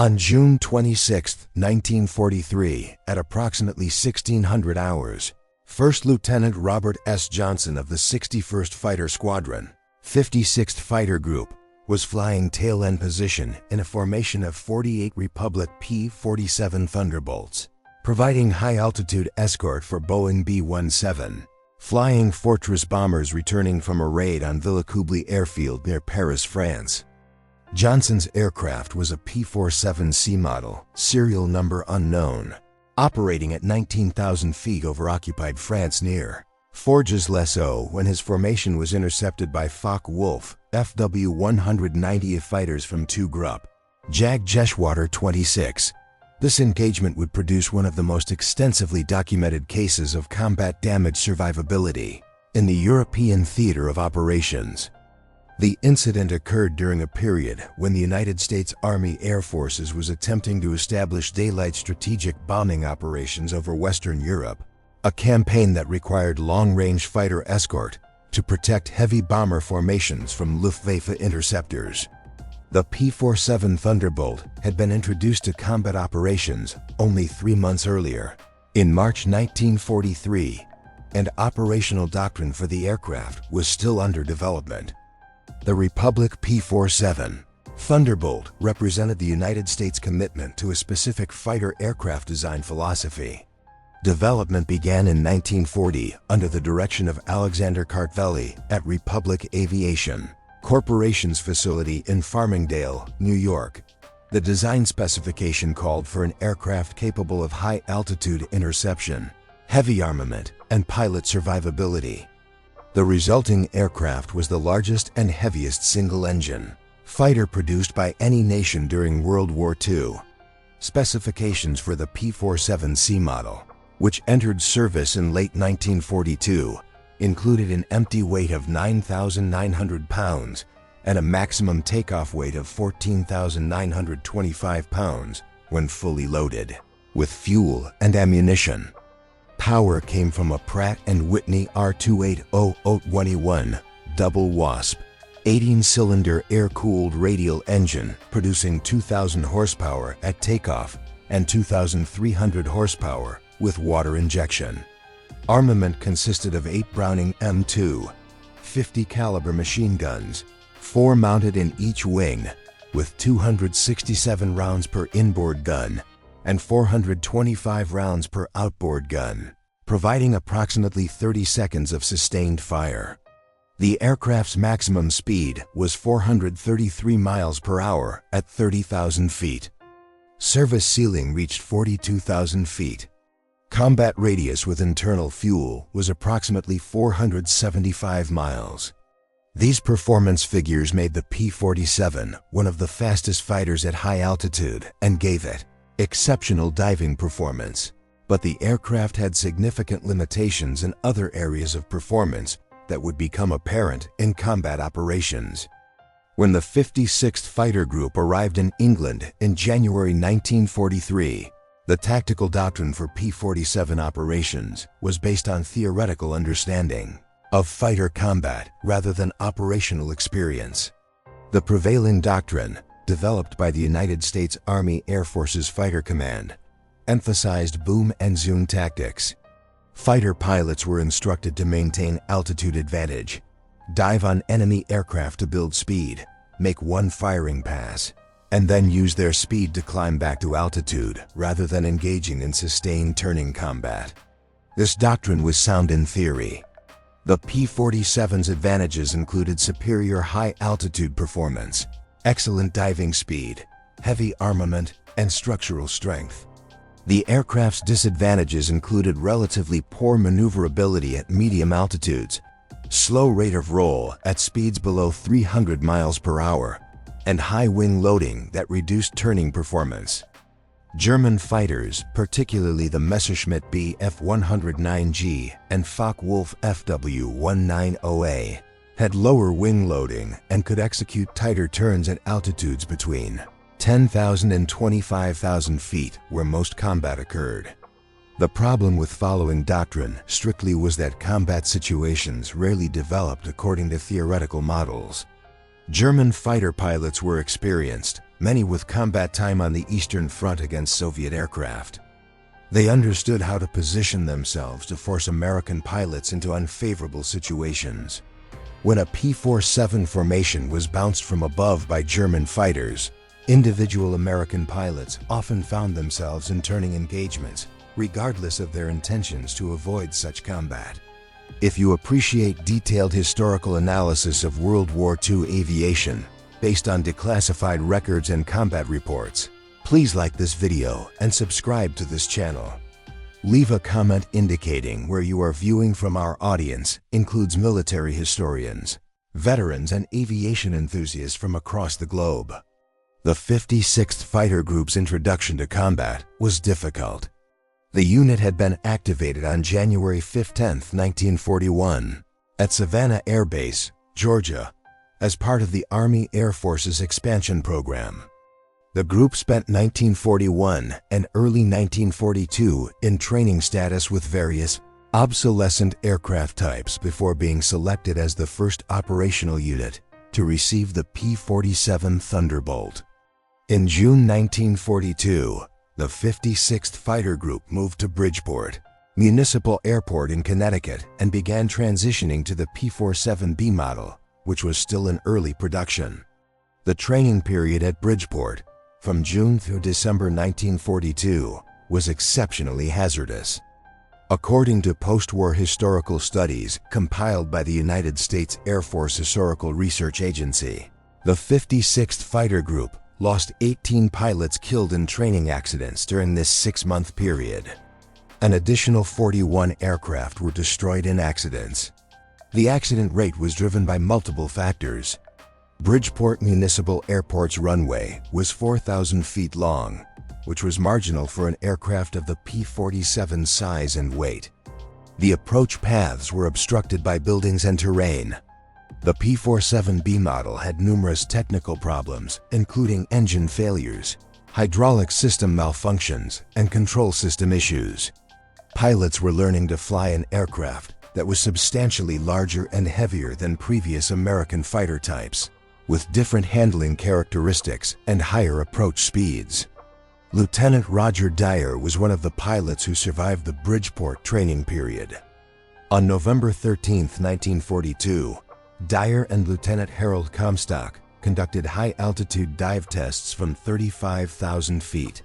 On June 26, 1943, at approximately 1600 hours, First Lieutenant Robert S. Johnson of the 61st Fighter Squadron, 56th Fighter Group, was flying tail-end position in a formation of 48 Republic P-47 Thunderbolts, providing high-altitude escort for Boeing B-17, flying Fortress bombers returning from a raid on Villacoublay airfield near Paris, France. Johnson's aircraft was a P-47C model, serial number unknown, operating at 19,000 feet over occupied France near Forges-les-Eaux when his formation was intercepted by Focke-Wulf FW-190 fighters from 2 Gruppe Jag-Geschwader 26. This engagement would produce one of the most extensively documented cases of combat damage survivability in the European theater of operations. The incident occurred during a period when the United States Army Air Forces was attempting to establish daylight strategic bombing operations over Western Europe, a campaign that required long-range fighter escort to protect heavy bomber formations from Luftwaffe interceptors. The P-47 Thunderbolt had been introduced to combat operations only 3 months earlier, in March 1943, and operational doctrine for the aircraft was still under development. The Republic P-47 Thunderbolt represented the United States' commitment to a specific fighter aircraft design philosophy. Development began in 1940 under the direction of Alexander Kartveli at Republic Aviation Corporation's facility in Farmingdale, New York. The design specification called for an aircraft capable of high-altitude interception, heavy armament, and pilot survivability. The resulting aircraft was the largest and heaviest single-engine fighter produced by any nation during World War II. Specifications for the P-47C model, which entered service in late 1942, included an empty weight of 9,900 pounds and a maximum takeoff weight of 14,925 pounds when fully loaded, with fuel and ammunition. Power came from a Pratt & Whitney R280-021 double WASP 18-cylinder air-cooled radial engine producing 2,000 horsepower at takeoff and 2,300 horsepower with water injection. Armament consisted of 8 Browning M2 .50 caliber machine guns, 4 mounted in each wing, with 267 rounds per inboard gun and 425 rounds per outboard gun, providing approximately 30 seconds of sustained fire. The aircraft's maximum speed was 433 miles per hour at 30,000 feet. Service ceiling reached 42,000 feet. Combat radius with internal fuel was approximately 475 miles. These performance figures made the P-47 one of the fastest fighters at high altitude and gave it exceptional diving performance. But the aircraft had significant limitations in other areas of performance that would become apparent in combat operations. When the 56th Fighter Group arrived in England in January 1943, the tactical doctrine for P-47 operations was based on theoretical understanding of fighter combat rather than operational experience. The prevailing doctrine, developed by the United States Army Air Forces Fighter Command, emphasized boom and zoom tactics. Fighter pilots were instructed to maintain altitude advantage, dive on enemy aircraft to build speed, make one firing pass, and then use their speed to climb back to altitude rather than engaging in sustained turning combat. This doctrine was sound in theory. The P-47's advantages included superior high-altitude performance, excellent diving speed, heavy armament, and structural strength. The aircraft's disadvantages included relatively poor maneuverability at medium altitudes, slow rate of roll at speeds below 300 miles per hour, and high wing loading that reduced turning performance. German fighters, particularly the Messerschmitt Bf 109G and Focke-Wulf FW-190A, had lower wing loading and could execute tighter turns at altitudes between 10,000 and 25,000 feet where most combat occurred. The problem with following doctrine strictly was that combat situations rarely developed according to theoretical models. German fighter pilots were experienced, many with combat time on the Eastern Front against Soviet aircraft. They understood how to position themselves to force American pilots into unfavorable situations. When a P-47 formation was bounced from above by German fighters, individual American pilots often found themselves in turning engagements, regardless of their intentions, to avoid such combat. If you appreciate detailed historical analysis of World War II aviation, based on declassified records and combat reports, please like this video and subscribe to this channel. Leave a comment indicating where you are viewing from. Our audience includes military historians, veterans, and aviation enthusiasts from across the globe. The 56th Fighter Group's introduction to combat was difficult. The unit had been activated on January 15, 1941, at Savannah Air Base, Georgia, as part of the Army Air Force's expansion program. The group spent 1941 and early 1942 in training status with various obsolescent aircraft types before being selected as the first operational unit to receive the P-47 Thunderbolt. In June 1942, the 56th Fighter Group moved to Bridgeport Municipal Airport in Connecticut and began transitioning to the P-47B model, which was still in early production. The training period at Bridgeport, from June through December 1942, was exceptionally hazardous. According to post-war historical studies compiled by the United States Air Force Historical Research Agency, the 56th Fighter Group lost 18 pilots killed in training accidents during this 6-month period. An additional 41 aircraft were destroyed in accidents. The accident rate was driven by multiple factors. Bridgeport Municipal Airport's runway was 4,000 feet long, which was marginal for an aircraft of the P-47 size and weight. The approach paths were obstructed by buildings and terrain. The P-47B model had numerous technical problems, including engine failures, hydraulic system malfunctions, and control system issues. Pilots were learning to fly an aircraft that was substantially larger and heavier than previous American fighter types, with different handling characteristics and higher approach speeds. Lieutenant Roger Dyer was one of the pilots who survived the Bridgeport training period. On November 13, 1942, Dyer and Lieutenant Harold Comstock conducted high-altitude dive tests from 35,000 feet.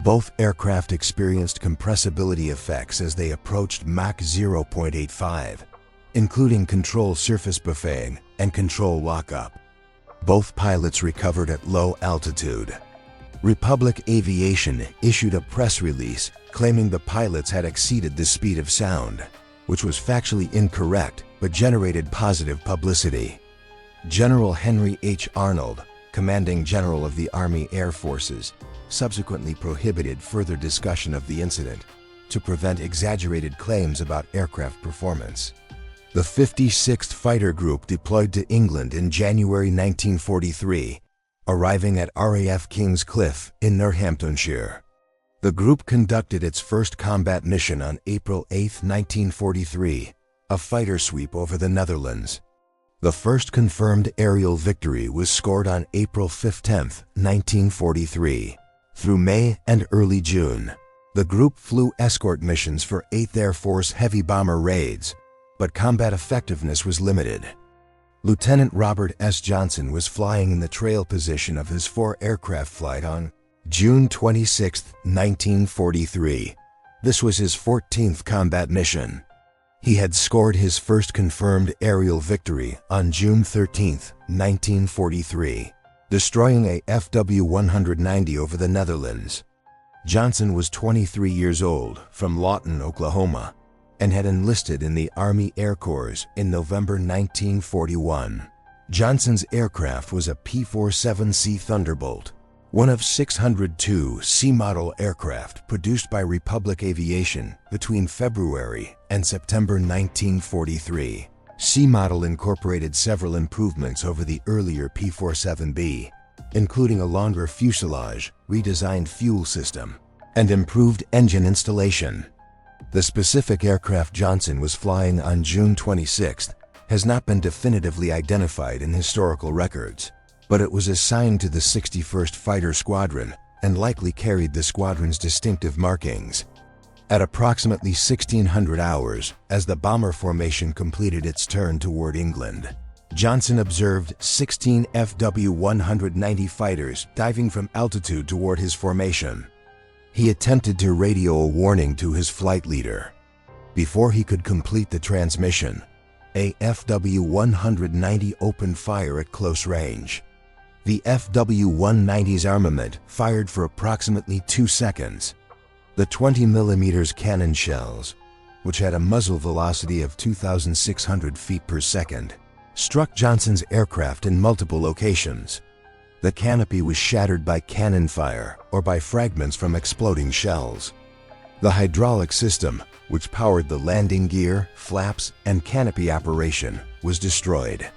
Both aircraft experienced compressibility effects as they approached Mach 0.85, including control surface buffeting and control lockup. Both pilots recovered at low altitude. Republic Aviation issued a press release claiming the pilots had exceeded the speed of sound, which was factually incorrect but generated positive publicity. General Henry H. Arnold, commanding general of the Army Air Forces, subsequently prohibited further discussion of the incident to prevent exaggerated claims about aircraft performance. The 56th Fighter Group deployed to England in January 1943, arriving at RAF King's Cliff in Northamptonshire. The group conducted its first combat mission on April 8, 1943, a fighter sweep over the Netherlands. The first confirmed aerial victory was scored on April 15, 1943. Through May and early June, the group flew escort missions for 8th Air Force heavy bomber raids, but combat effectiveness was limited. Lieutenant Robert S. Johnson was flying in the trail position of his 4-aircraft flight on June 26, 1943. This was his 14th combat mission. He had scored his first confirmed aerial victory on June 13, 1943, destroying a FW-190 over the Netherlands. Johnson was 23 years old, from Lawton, Oklahoma, and had enlisted in the Army Air Corps in November 1941. Johnson's aircraft was a P-47C Thunderbolt, one of 602 C-model aircraft produced by Republic Aviation between February and September 1943. C-model incorporated several improvements over the earlier P-47B, including a longer fuselage, redesigned fuel system, and improved engine installation. The specific aircraft Johnson was flying on June 26 has not been definitively identified in historical records. but it was assigned to the 61st Fighter Squadron and likely carried the squadron's distinctive markings. At approximately 1600 hours, as the bomber formation completed its turn toward England, Johnson observed 16 FW-190 fighters diving from altitude toward his formation. He attempted to radio a warning to his flight leader. Before he could complete the transmission, a FW-190 opened fire at close range. The FW-190's armament fired for approximately 2 seconds. The 20mm cannon shells, which had a muzzle velocity of 2,600 feet per second, struck Johnson's aircraft in multiple locations. The canopy was shattered by cannon fire or by fragments from exploding shells. The hydraulic system, which powered the landing gear, flaps, and canopy operation, was destroyed.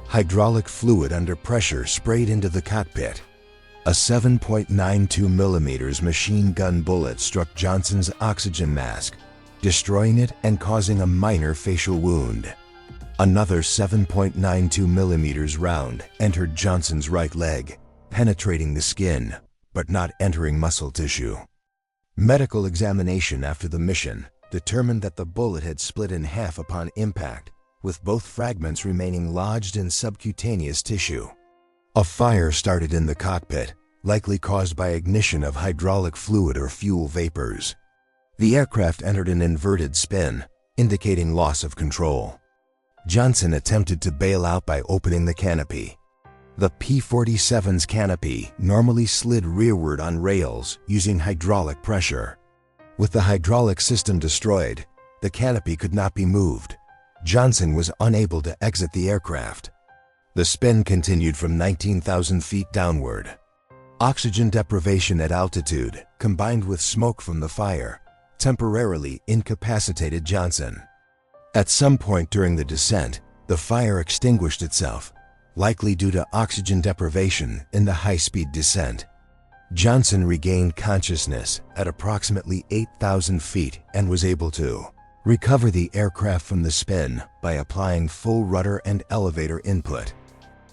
Hydraulic fluid under pressure sprayed into the cockpit. A 7.92mm machine gun bullet struck Johnson's oxygen mask, destroying it and causing a minor facial wound. Another 7.92mm round entered Johnson's right leg, penetrating the skin, but not entering muscle tissue. Medical examination after the mission determined that the bullet had split in half upon impact, with both fragments remaining lodged in subcutaneous tissue. A fire started in the cockpit, likely caused by ignition of hydraulic fluid or fuel vapors. The aircraft entered an inverted spin, indicating loss of control. Johnson attempted to bail out by opening the canopy. The P-47's canopy normally slid rearward on rails using hydraulic pressure. With the hydraulic system destroyed, the canopy could not be moved. Johnson was unable to exit the aircraft. The spin continued from 19,000 feet downward. Oxygen deprivation at altitude, combined with smoke from the fire, temporarily incapacitated Johnson. At some point during the descent, the fire extinguished itself, likely due to oxygen deprivation in the high-speed descent. Johnson regained consciousness at approximately 8,000 feet and was able to recover the aircraft from the spin by applying full rudder and elevator input.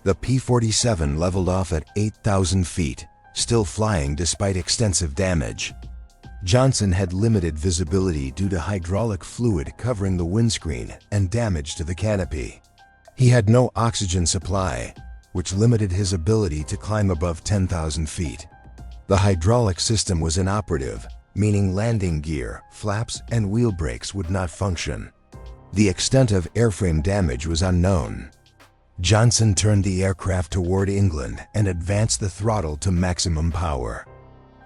The P-47 leveled off at 8,000 feet, still flying despite extensive damage. Johnson had limited visibility due to hydraulic fluid covering the windscreen and damage to the canopy. He had no oxygen supply, which limited his ability to climb above 10,000 feet. The hydraulic system was inoperative, meaning landing gear, flaps, and wheel brakes would not function. The extent of airframe damage was unknown. Johnson turned the aircraft toward England and advanced the throttle to maximum power.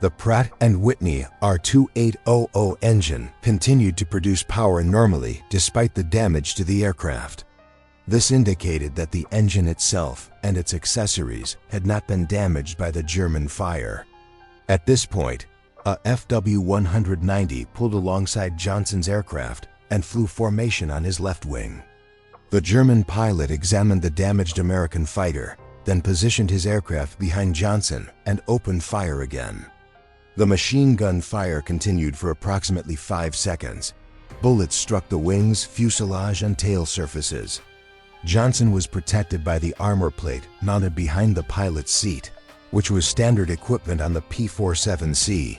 The Pratt & Whitney R2800 engine continued to produce power normally despite the damage to the aircraft. This indicated that the engine itself and its accessories had not been damaged by the German fire. At this point, a FW-190 pulled alongside Johnson's aircraft and flew formation on his left wing. The German pilot examined the damaged American fighter, then positioned his aircraft behind Johnson and opened fire again. The machine gun fire continued for approximately 5 seconds. Bullets struck the wings, fuselage, and tail surfaces. Johnson was protected by the armor plate mounted behind the pilot's seat, which was standard equipment on the P-47C.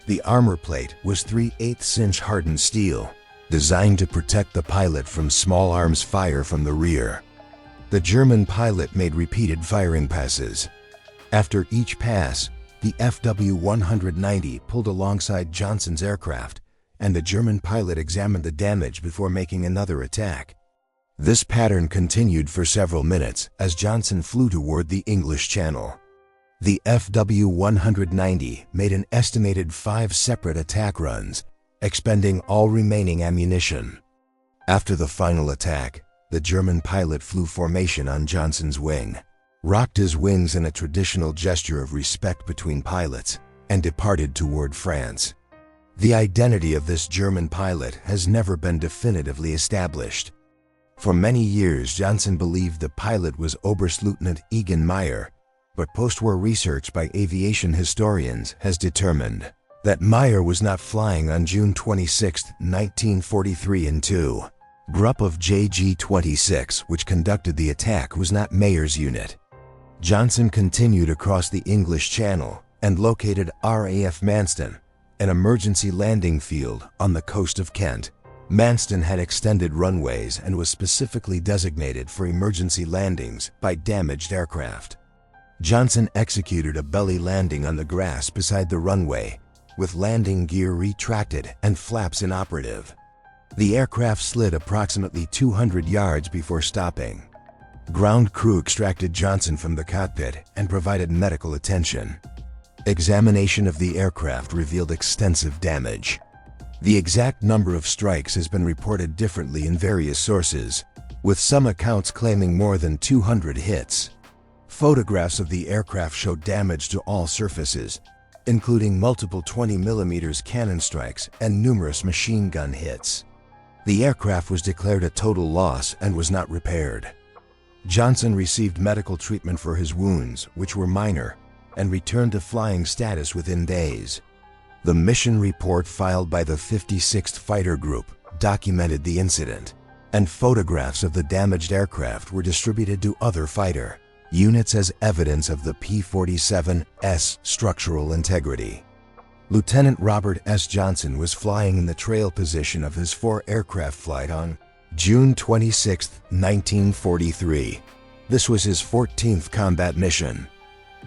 The armor plate was 3/8-inch hardened steel, designed to protect the pilot from small arms fire from the rear. The German pilot made repeated firing passes. After each pass, the FW-190 pulled alongside Johnson's aircraft, and the German pilot examined the damage before making another attack. This pattern continued for several minutes as Johnson flew toward the English Channel. The FW-190 made an estimated 5 separate attack runs, expending all remaining ammunition. After the final attack, the German pilot flew formation on Johnson's wing, rocked his wings in a traditional gesture of respect between pilots, and departed toward France. The identity of this German pilot has never been definitively established. For many years, Johnson believed the pilot was Oberstleutnant Egon Meyer, but post-war research by aviation historians has determined that Meyer was not flying on June 26, 1943 in 2. Group of JG-26, which conducted the attack, was not Meyer's unit. Johnson continued across the English Channel and located RAF Manston, an emergency landing field on the coast of Kent. Manston had extended runways and was specifically designated for emergency landings by damaged aircraft. Johnson executed a belly landing on the grass beside the runway, with landing gear retracted and flaps inoperative. The aircraft slid approximately 200 yards before stopping. Ground crew extracted Johnson from the cockpit and provided medical attention. Examination of the aircraft revealed extensive damage. The exact number of strikes has been reported differently in various sources, with some accounts claiming more than 200 hits. Photographs of the aircraft showed damage to all surfaces, including multiple 20mm cannon strikes and numerous machine gun hits. The aircraft was declared a total loss and was not repaired. Johnson received medical treatment for his wounds, which were minor, and returned to flying status within days. The mission report filed by the 56th Fighter Group documented the incident, and photographs of the damaged aircraft were distributed to other fighter units as evidence of the P-47's structural integrity. Lieutenant Robert S. Johnson was flying in the trail position of his 4-aircraft flight on June 26, 1943. This was his 14th combat mission.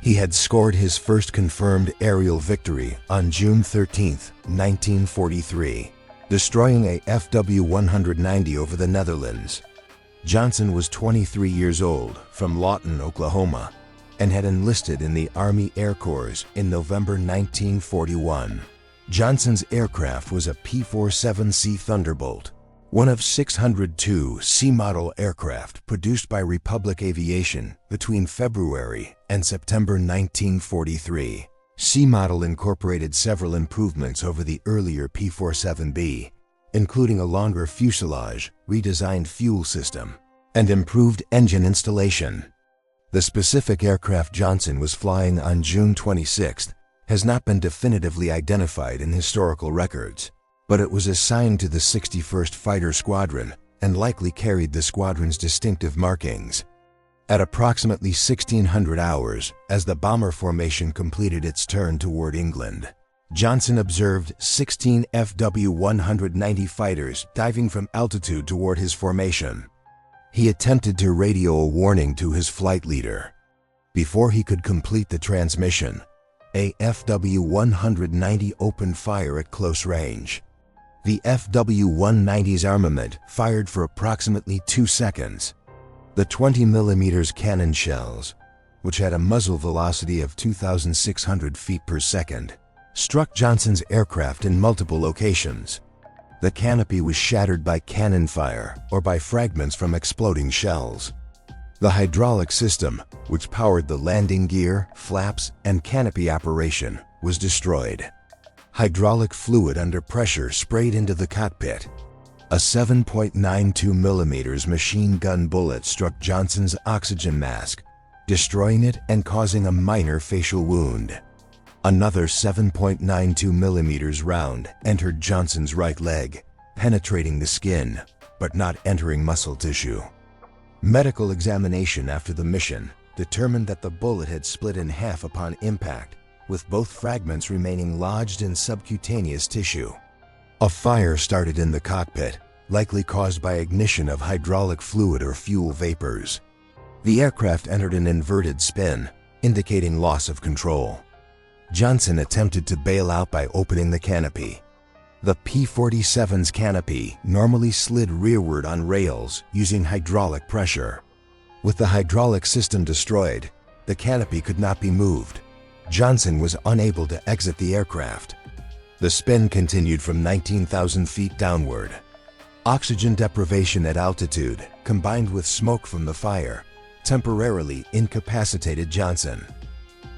He had scored his first confirmed aerial victory on June 13, 1943, destroying a FW-190 over the Netherlands. Johnson was 23 years old, from Lawton, Oklahoma, and had enlisted in the Army Air Corps in November 1941. Johnson's aircraft was a P-47 Thunderbolt, one of 602 C-model aircraft produced by Republic Aviation between February and September 1943. C-model incorporated several improvements over the earlier P-47B, including a longer fuselage, redesigned fuel system, and improved engine installation. The specific aircraft Johnson was flying on June 26 has not been definitively identified in historical records, but it was assigned to the 61st Fighter Squadron and likely carried the squadron's distinctive markings. At approximately 1600 hours, as the bomber formation completed its turn toward England, Johnson observed 16 FW-190 fighters diving from altitude toward his formation. He attempted to radio a warning to his flight leader. Before he could complete the transmission, a FW-190 opened fire at close range. The FW-190's armament fired for approximately 2 seconds. The 20mm cannon shells, which had a muzzle velocity of 2,600 feet per second, struck Johnson's aircraft in multiple locations. The canopy was shattered by cannon fire or by fragments from exploding shells. The hydraulic system, which powered the landing gear, flaps, and canopy operation, was destroyed. Hydraulic fluid under pressure sprayed into the cockpit. A 7.92mm machine gun bullet struck Johnson's oxygen mask, destroying it and causing a minor facial wound. Another 7.92mm round entered Johnson's right leg, penetrating the skin, but not entering muscle tissue. Medical examination after the mission determined that the bullet had split in half upon impact, with both fragments remaining lodged in subcutaneous tissue. A fire started in the cockpit, likely caused by ignition of hydraulic fluid or fuel vapors. The aircraft entered an inverted spin, indicating loss of control. Johnson attempted to bail out by opening the canopy. The P-47's canopy normally slid rearward on rails using hydraulic pressure. With the hydraulic system destroyed, the canopy could not be moved. Johnson was unable to exit the aircraft. The spin continued from 19,000 feet downward. Oxygen deprivation at altitude, combined with smoke from the fire, temporarily incapacitated Johnson.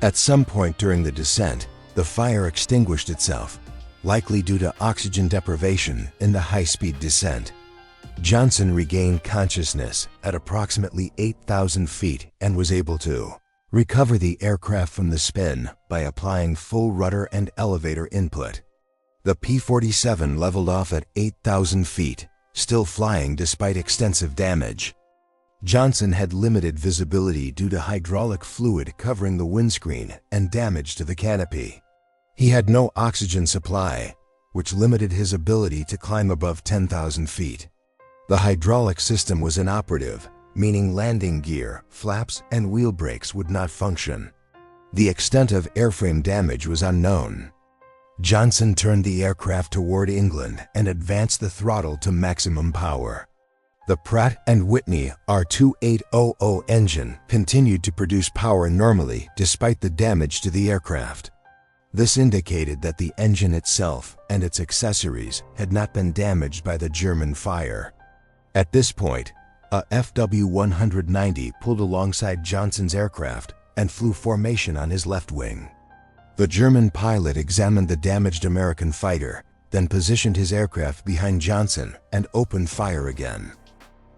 At some point during the descent, the fire extinguished itself, likely due to oxygen deprivation in the high-speed descent. Johnson regained consciousness at approximately 8,000 feet and was able to recover the aircraft from the spin by applying full rudder and elevator input. The P-47 leveled off at 8,000 feet, still flying despite extensive damage. Johnson had limited visibility due to hydraulic fluid covering the windscreen and damage to the canopy. He had no oxygen supply, which limited his ability to climb above 10,000 feet. The hydraulic system was inoperative, meaning landing gear, flaps, and wheel brakes would not function. The extent of airframe damage was unknown. Johnson turned the aircraft toward England and advanced the throttle to maximum power. The Pratt & Whitney R2800 engine continued to produce power normally despite the damage to the aircraft. This indicated that the engine itself and its accessories had not been damaged by the German fire. At this point, a FW-190 pulled alongside Johnson's aircraft and flew formation on his left wing. The German pilot examined the damaged American fighter, then positioned his aircraft behind Johnson and opened fire again.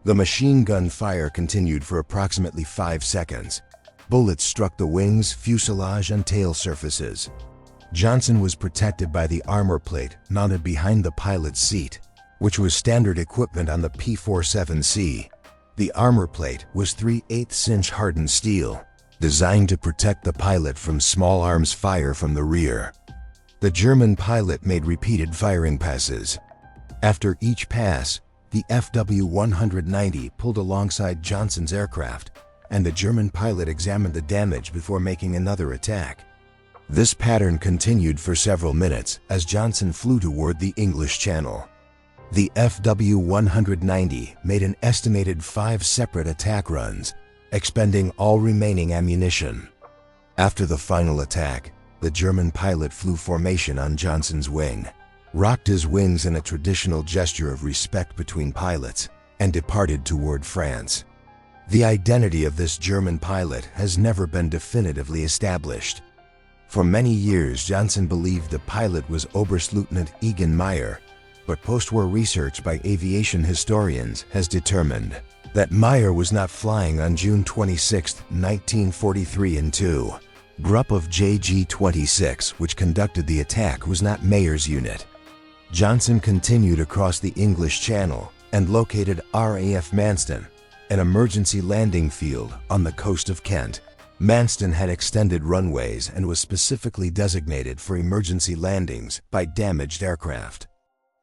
The machine gun fire continued for approximately 5 seconds. Bullets struck the wings, fuselage, and tail surfaces. Johnson was protected by the armor plate mounted behind the pilot's seat, which was standard equipment on the P-47C. The armor plate was 3/8-inch hardened steel, designed to protect the pilot from small arms fire from the rear. The German pilot made repeated firing passes. After each pass, the FW-190 pulled alongside Johnson's aircraft, and the German pilot examined the damage before making another attack. This pattern continued for several minutes as Johnson flew toward the English Channel. The FW-190 made an estimated 5 separate attack runs, expending all remaining ammunition. After the final attack, the German pilot flew formation on Johnson's wing, rocked his wings in a traditional gesture of respect between pilots, and departed toward France. The identity of this German pilot has never been definitively established. For many years, Johnson believed the pilot was Oberstleutnant Egon Meyer, but post-war research by aviation historians has determined that Meyer was not flying on June 26, 1943 in 2. Group of JG-26, which conducted the attack, was not Meyer's unit. Johnson continued across the English Channel and located RAF Manston, an emergency landing field on the coast of Kent. Manston had extended runways and was specifically designated for emergency landings by damaged aircraft.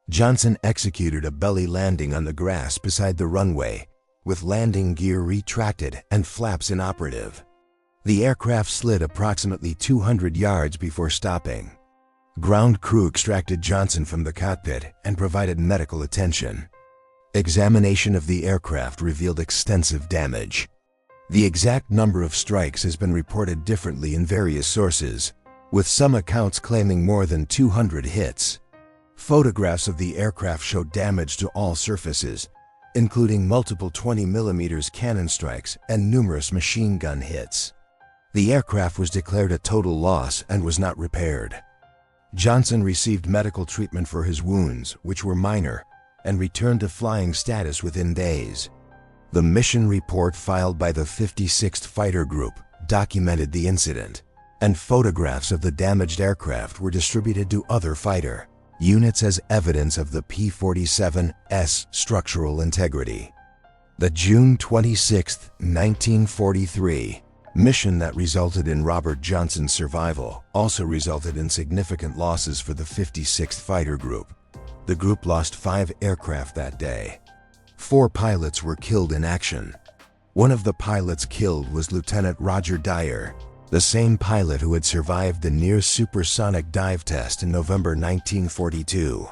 Johnson executed a belly landing on the grass beside the runway, with landing gear retracted and flaps inoperative. The aircraft slid approximately 200 yards before stopping. Ground crew extracted Johnson from the cockpit and provided medical attention. Examination of the aircraft revealed extensive damage. The exact number of strikes has been reported differently in various sources, with some accounts claiming more than 200 hits. Photographs of the aircraft showed damage to all surfaces, including multiple 20mm cannon strikes and numerous machine gun hits. The aircraft was declared a total loss and was not repaired. Johnson received medical treatment for his wounds, which were minor, and returned to flying status within days. The mission report filed by the 56th Fighter Group documented the incident, and photographs of the damaged aircraft were distributed to other fighter units as evidence of the P-47's structural integrity. The June 26, 1943 mission that resulted in Robert Johnson's survival also resulted in significant losses for the 56th Fighter Group. The group lost 5 aircraft that day. 4 pilots were killed in action. One of the pilots killed was Lieutenant Roger Dyer, the same pilot who had survived the near-supersonic dive test in November 1942.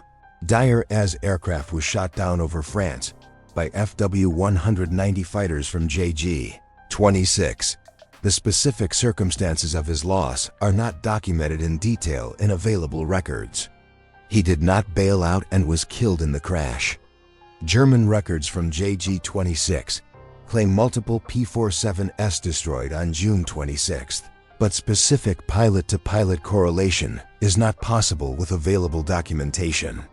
Dyer's aircraft was shot down over France by FW-190 fighters from JG-26. The specific circumstances of his loss are not documented in detail in available records. He did not bail out and was killed in the crash. German records from JG-26 claim multiple P-47s destroyed on June 26, but specific pilot-to-pilot correlation is not possible with available documentation.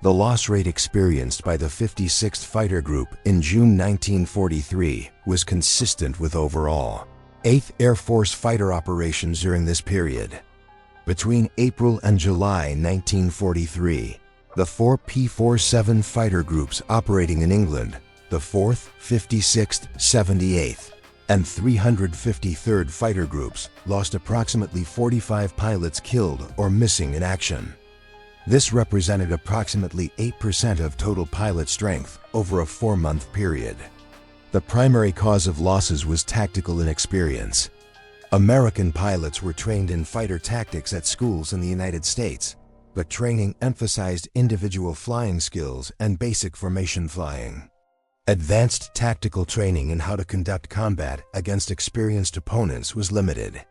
The loss rate experienced by the 56th Fighter Group in June 1943 was consistent with overall 8th Air Force fighter operations during this period. Between April and July 1943, the 4 P-47 fighter groups operating in England The 4th, 56th, 78th, and 353rd Fighter Groups lost approximately 45 pilots killed or missing in action. This represented approximately 8% of total pilot strength over a 4-month period. The primary cause of losses was tactical inexperience. American pilots were trained in fighter tactics at schools in the United States, but training emphasized individual flying skills and basic formation flying. Advanced tactical training in how to conduct combat against experienced opponents was limited.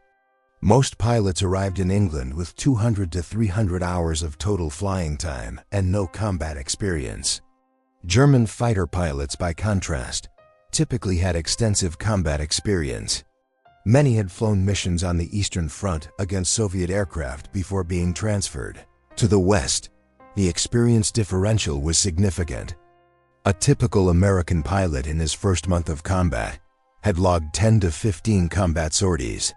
Most pilots arrived in England with 200 to 300 hours of total flying time and no combat experience. German fighter pilots, by contrast, typically had extensive combat experience. Many had flown missions on the Eastern Front against Soviet aircraft before being transferred. To the West, the experience differential was significant. A typical American pilot in his first month of combat had logged 10 to 15 combat sorties.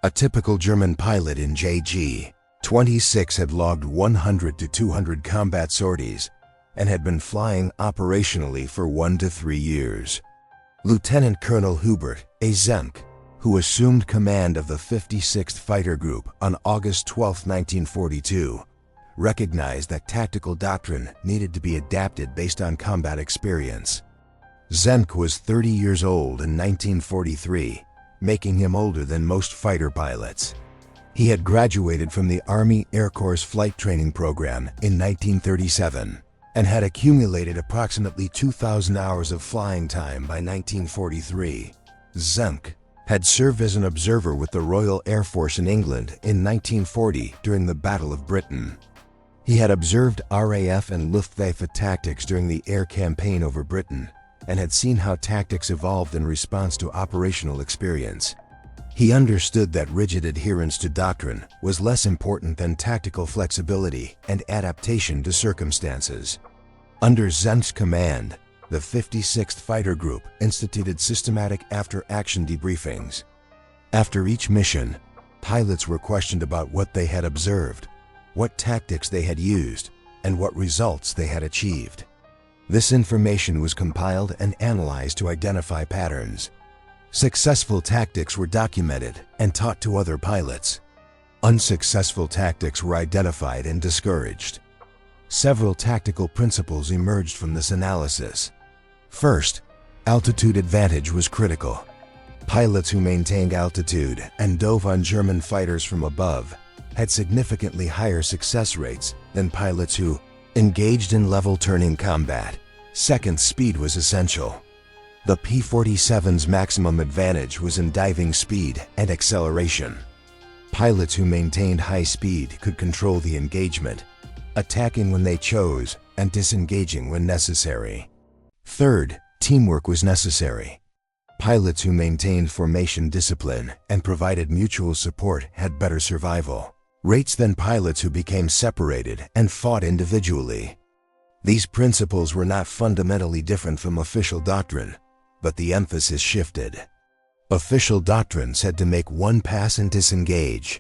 A typical German pilot in JG 26 had logged 100 to 200 combat sorties and had been flying operationally for 1 to 3 years. Lieutenant Colonel Hubert A. Zemke, who assumed command of the 56th Fighter Group on August 12, 1942, recognized that tactical doctrine needed to be adapted based on combat experience. Zemke was 30 years old in 1943, making him older than most fighter pilots. He had graduated from the Army Air Corps Flight Training Program in 1937 and had accumulated approximately 2,000 hours of flying time by 1943. Zemke had served as an observer with the Royal Air Force in England in 1940 during the Battle of Britain. He had observed RAF and Luftwaffe tactics during the air campaign over Britain and had seen how tactics evolved in response to operational experience. He understood that rigid adherence to doctrine was less important than tactical flexibility and adaptation to circumstances. Under Zemke's command, the 56th Fighter Group instituted systematic after-action debriefings. After each mission, pilots were questioned about what they had observed, what tactics they had used, and what results they had achieved. This information was compiled and analyzed to identify patterns. Successful tactics were documented and taught to other pilots. Unsuccessful tactics were identified and discouraged. Several tactical principles emerged from this analysis. First, altitude advantage was critical. Pilots who maintained altitude and dove on German fighters from above had significantly higher success rates than pilots who engaged in level turning combat. Second, speed was essential. The P-47's maximum advantage was in diving speed and acceleration. Pilots who maintained high speed could control the engagement, attacking when they chose and disengaging when necessary. Third, teamwork was necessary. Pilots who maintained formation discipline and provided mutual support had better survival rates than pilots who became separated and fought individually. These principles were not fundamentally different from official doctrine, but the emphasis shifted. Official doctrine said to make one pass and disengage.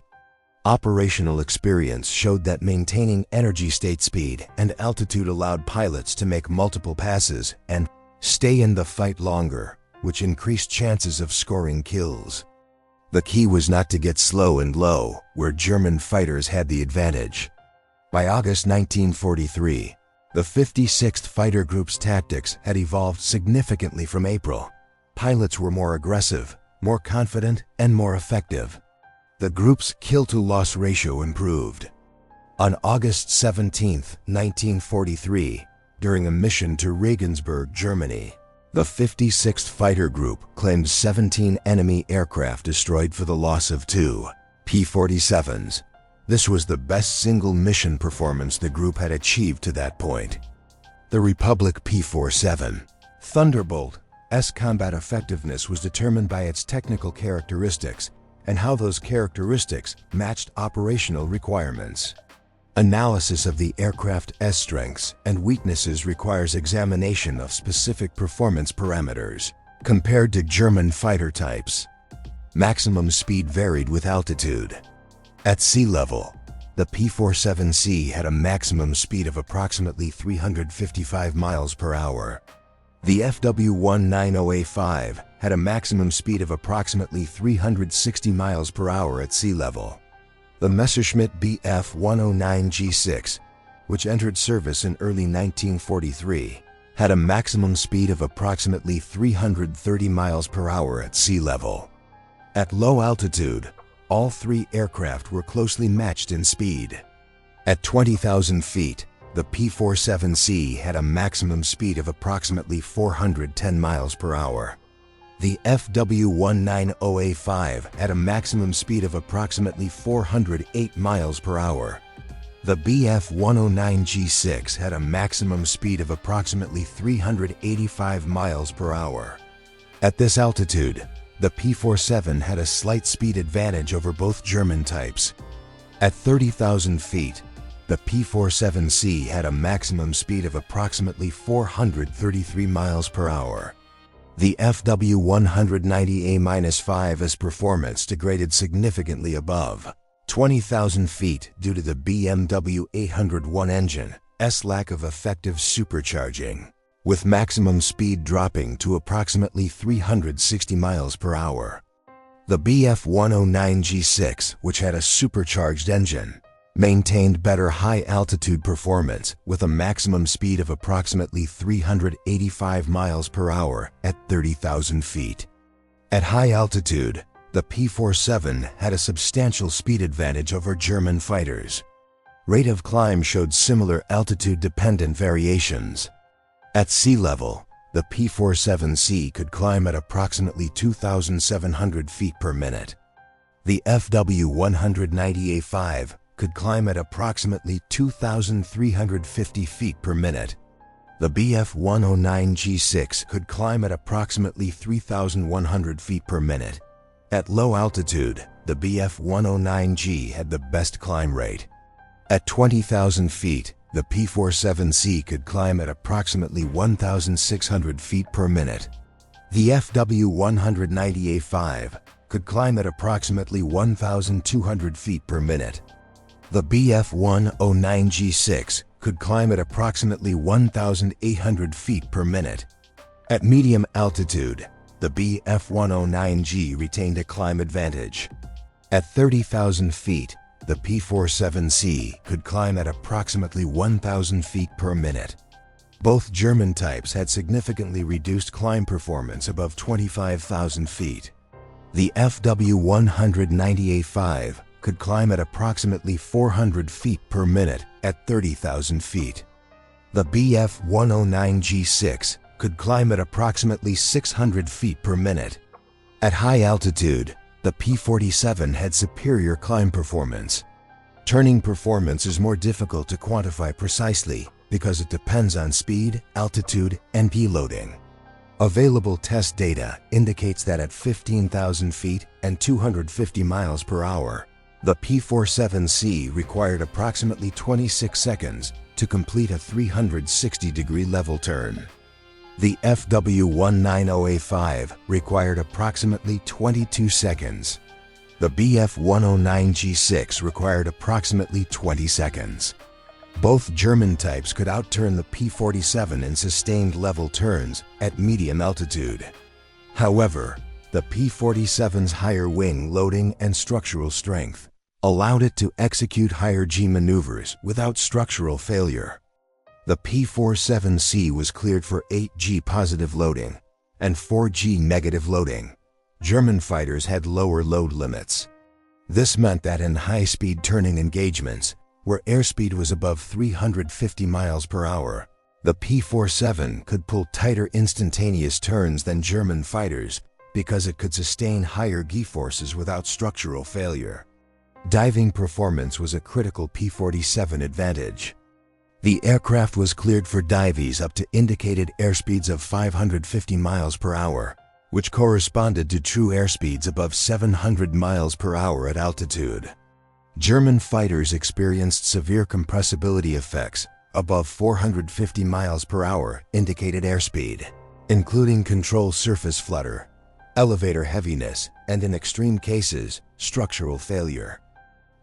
Operational experience showed that maintaining energy state speed and altitude allowed pilots to make multiple passes and stay in the fight longer, which increased chances of scoring kills. The key was not to get slow and low, where German fighters had the advantage. By August 1943, the 56th Fighter Group's tactics had evolved significantly from April. Pilots were more aggressive, more confident, and more effective. The group's kill-to-loss ratio improved. On August 17, 1943, during a mission to Regensburg, Germany, the 56th Fighter Group claimed 17 enemy aircraft destroyed for the loss of 2 P-47s. This was the best single mission performance the group had achieved to that point. The Republic P-47 Thunderbolt's combat effectiveness was determined by its technical characteristics and how those characteristics matched operational requirements. Analysis of the aircraft's strengths and weaknesses requires examination of specific performance parameters compared to German fighter types. Maximum speed varied with altitude. At sea level, the P-47C had a maximum speed of approximately 355 miles per hour. The FW-1905 had a maximum speed of approximately 360 miles per hour at sea level. The Messerschmitt Bf 109G6, which entered service in early 1943, had a maximum speed of approximately 330 miles per hour at sea level. At low altitude, all three aircraft were closely matched in speed. At 20,000 feet, the P-47C had a maximum speed of approximately 410 miles per hour. The FW-1905 had a maximum speed of approximately 408 miles per hour. The Bf-109G6 had a maximum speed of approximately 385 miles per hour. At this altitude, the P-47 had a slight speed advantage over both German types. At 30,000 feet, the P-47C had a maximum speed of approximately 433 miles per hour. The FW-190A-5's performance degraded significantly above 20,000 feet due to the BMW 801 engine's lack of effective supercharging, with maximum speed dropping to approximately 360 miles per hour. The Bf-109G6, which had a supercharged engine, maintained better high-altitude performance with a maximum speed of approximately 385 miles per hour at 30,000 feet. At high altitude, the P-47 had a substantial speed advantage over German fighters. Rate of climb showed similar altitude-dependent variations. At sea level, the P-47C could climb at approximately 2,700 feet per minute. The FW-190A-5 could climb at approximately 2,350 feet per minute. The Bf-109G6 could climb at approximately 3,100 feet per minute. At low altitude, the Bf-109G had the best climb rate. At 20,000 feet, the P-47C could climb at approximately 1,600 feet per minute. The FW-190A-5 could climb at approximately 1,200 feet per minute. The Bf-109G6 could climb at approximately 1,800 feet per minute. At medium altitude, the Bf-109G retained a climb advantage. At 30,000 feet, the P-47C could climb at approximately 1,000 feet per minute. Both German types had significantly reduced climb performance above 25,000 feet. The FW-190A-5 could climb at approximately 400 feet per minute at 30,000 feet. The Bf-109G6 could climb at approximately 600 feet per minute. At high altitude, the P-47 had superior climb performance. Turning performance is more difficult to quantify precisely because it depends on speed, altitude, and P-loading. Available test data indicates that at 15,000 feet and 250 miles per hour, the P-47C required approximately 26 seconds to complete a 360-degree level turn. The FW-190A-5 required approximately 22 seconds. The Bf-109G6 required approximately 20 seconds. Both German types could outturn the P-47 in sustained level turns at medium altitude. However, the P-47's higher wing loading and structural strength allowed it to execute higher G maneuvers without structural failure. The P-47C was cleared for 8G positive loading and 4G negative loading. German fighters had lower load limits. This meant that in high-speed turning engagements, where airspeed was above 350 miles per hour, the P-47 could pull tighter instantaneous turns than German fighters because it could sustain higher G-forces without structural failure. Diving performance was a critical P-47 advantage. The aircraft was cleared for dives up to indicated airspeeds of 550 miles per hour, which corresponded to true airspeeds above 700 miles per hour at altitude. German fighters experienced severe compressibility effects above 450 miles per hour indicated airspeed, including control surface flutter, elevator heaviness, and in extreme cases, structural failure.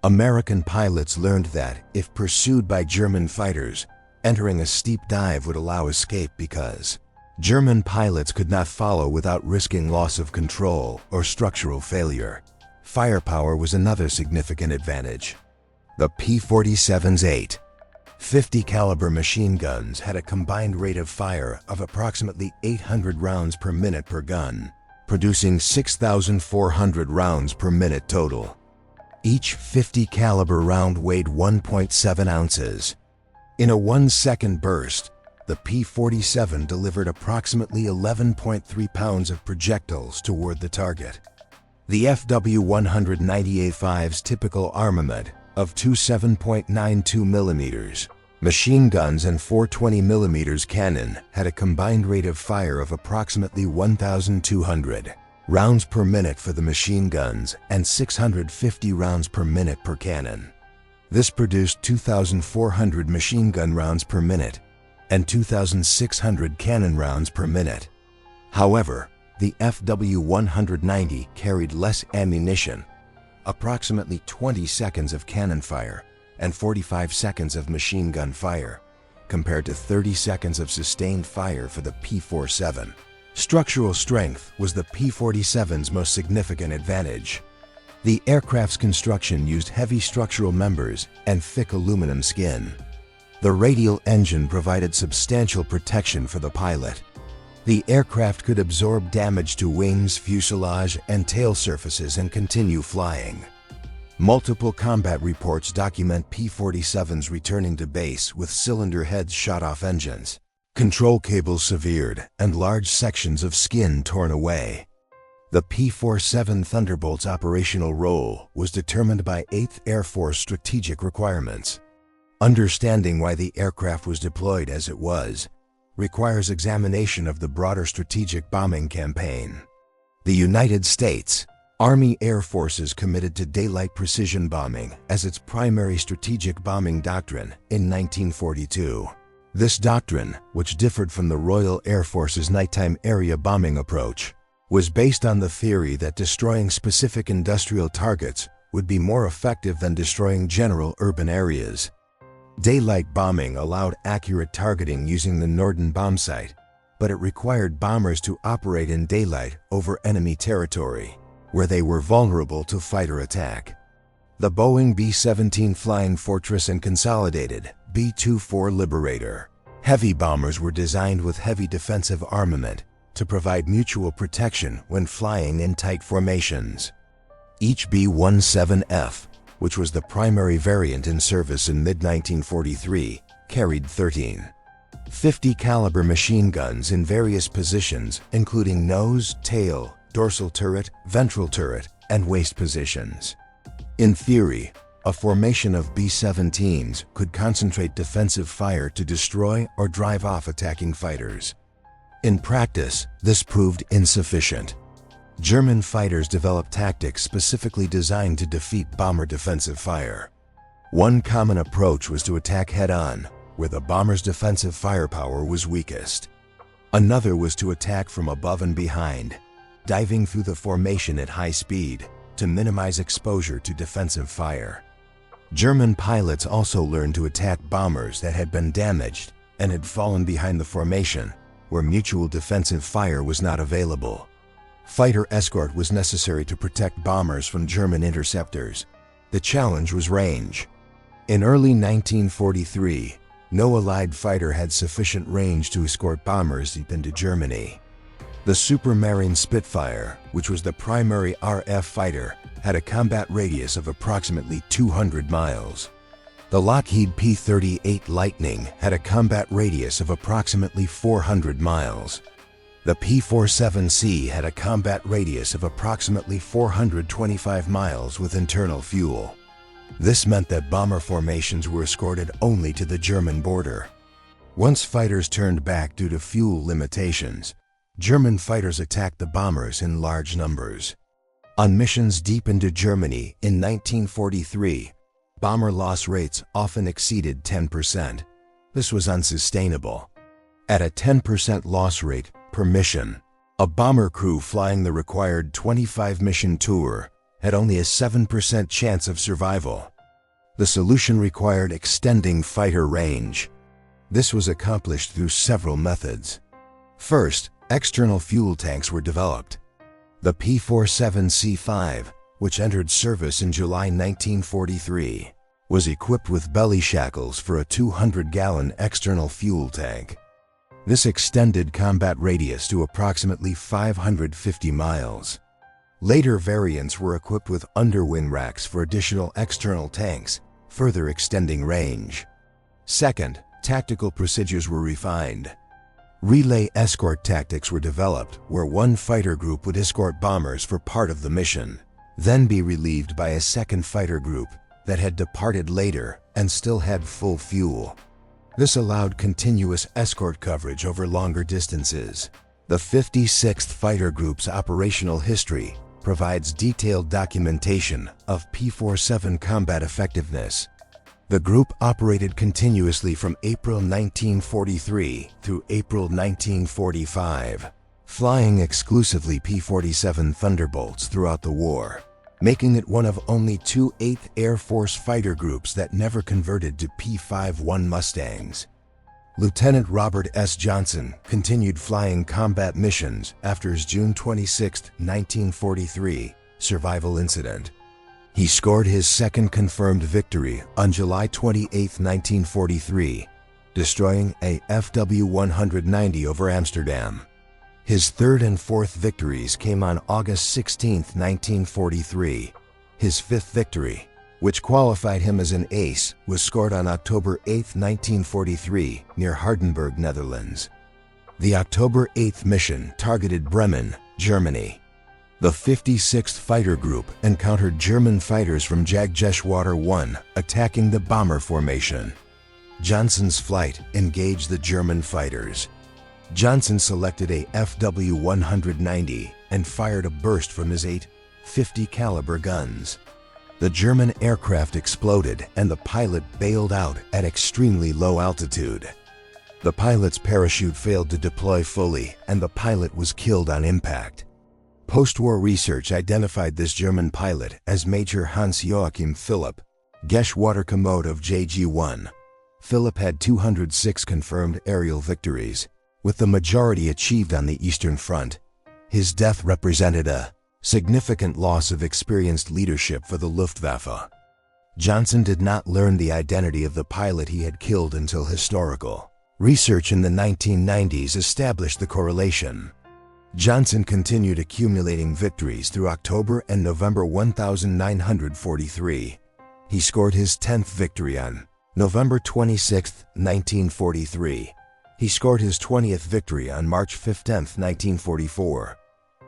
American pilots learned that, if pursued by German fighters, entering a steep dive would allow escape because German pilots could not follow without risking loss of control or structural failure. Firepower was another significant advantage. The P-47's 8.50 caliber machine guns had a combined rate of fire of approximately 800 rounds per minute per gun, producing 6,400 rounds per minute total. Each 50 caliber round weighed 1.7 ounces. In a 1-second burst, the P-47 delivered approximately 11.3 pounds of projectiles toward the target. The FW-198-5's typical armament of two 7.92 mm machine guns and 420 mm cannon had a combined rate of fire of approximately 1,200 rounds per minute for the machine guns and 650 rounds per minute per cannon. This produced 2,400 machine gun rounds per minute and 2,600 cannon rounds per minute. However, the FW-190 carried less ammunition, approximately 20 seconds of cannon fire and 45 seconds of machine gun fire, compared to 30 seconds of sustained fire for the P-47. Structural strength was the P-47's most significant advantage. The aircraft's construction used heavy structural members and thick aluminum skin. The radial engine provided substantial protection for the pilot. The aircraft could absorb damage to wings, fuselage, and tail surfaces and continue flying. Multiple combat reports document P-47s returning to base with cylinder heads shot off engines, control cables severed, and large sections of skin torn away. The P-47 Thunderbolt's operational role was determined by 8th Air Force strategic requirements. Understanding why the aircraft was deployed as it was requires examination of the broader strategic bombing campaign. The United States Army Air Forces committed to daylight precision bombing as its primary strategic bombing doctrine in 1942. This doctrine, which differed from the Royal Air Force's nighttime area bombing approach, was based on the theory that destroying specific industrial targets would be more effective than destroying general urban areas. Daylight bombing allowed accurate targeting using the Norden bombsight, but it required bombers to operate in daylight over enemy territory, where they were vulnerable to fighter attack. The Boeing B-17 Flying Fortress and consolidated B-24 Liberator heavy bombers were designed with heavy defensive armament to provide mutual protection when flying in tight formations. Each B-17F, which was the primary variant in service in mid-1943, carried 13 .50 caliber machine guns in various positions, including nose, tail, dorsal turret, ventral turret, and waist positions. In theory, a formation of B-17s could concentrate defensive fire to destroy or drive off attacking fighters. In practice, this proved insufficient. German fighters developed tactics specifically designed to defeat bomber defensive fire. One common approach was to attack head-on, where the bomber's defensive firepower was weakest. Another was to attack from above and behind, diving through the formation at high speed to minimize exposure to defensive fire. German pilots also learned to attack bombers that had been damaged and had fallen behind the formation, where mutual defensive fire was not available. Fighter escort was necessary to protect bombers from German interceptors. The challenge was range. In early 1943, no Allied fighter had sufficient range to escort bombers deep into Germany. The Supermarine Spitfire, which was the primary RF fighter, had a combat radius of approximately 200 miles. The Lockheed P-38 Lightning had a combat radius of approximately 400 miles. The P-47C had a combat radius of approximately 425 miles with internal fuel. This meant that bomber formations were escorted only to the German border. Once fighters turned back due to fuel limitations, German fighters attacked the bombers in large numbers. On missions deep into Germany in 1943, bomber loss rates often exceeded 10%. This was unsustainable. At a 10% loss rate per mission, a bomber crew flying the required 25-mission tour had only a 7% chance of survival. The solution required extending fighter range. This was accomplished through several methods. First, external fuel tanks were developed. The P-47C5, which entered service in July 1943, was equipped with belly shackles for a 200-gallon external fuel tank. This extended combat radius to approximately 550 miles. Later variants were equipped with underwing racks for additional external tanks, further extending range. Second, tactical procedures were refined. Relay escort tactics were developed, where one fighter group would escort bombers for part of the mission, then be relieved by a second fighter group that had departed later and still had full fuel. This allowed continuous escort coverage over longer distances. The 56th Fighter Group's operational history provides detailed documentation of P-47 combat effectiveness. The group operated continuously from April 1943 through April 1945, flying exclusively P-47 Thunderbolts throughout the war, making it one of only two 8th Air Force fighter groups that never converted to P-51 Mustangs. Lieutenant Robert S. Johnson continued flying combat missions after his June 26, 1943, survival incident. He scored his second confirmed victory on July 28, 1943, destroying a FW-190 over Amsterdam. His third and fourth victories came on August 16, 1943. His fifth victory, which qualified him as an ace, was scored on October 8, 1943, near Hardenberg, Netherlands. The October 8th mission targeted Bremen, Germany. The 56th Fighter Group encountered German fighters from Jagdgeschwader 1 attacking the bomber formation. Johnson's flight engaged the German fighters. Johnson selected a FW-190 and fired a burst from his 8.50 caliber guns. The German aircraft exploded and the pilot bailed out at extremely low altitude. The pilot's parachute failed to deploy fully and the pilot was killed on impact. Post-war research identified this German pilot as Major Hans-Joachim Philipp, Geschwader Kommode of JG-1. Philipp had 206 confirmed aerial victories, with the majority achieved on the Eastern Front. His death represented a significant loss of experienced leadership for the Luftwaffe. Johnson did not learn the identity of the pilot he had killed until historical research in the 1990s established the correlation. Johnson continued accumulating victories through October and November 1943. He scored his 10th victory on November 26, 1943. He scored his 20th victory on March 15, 1944.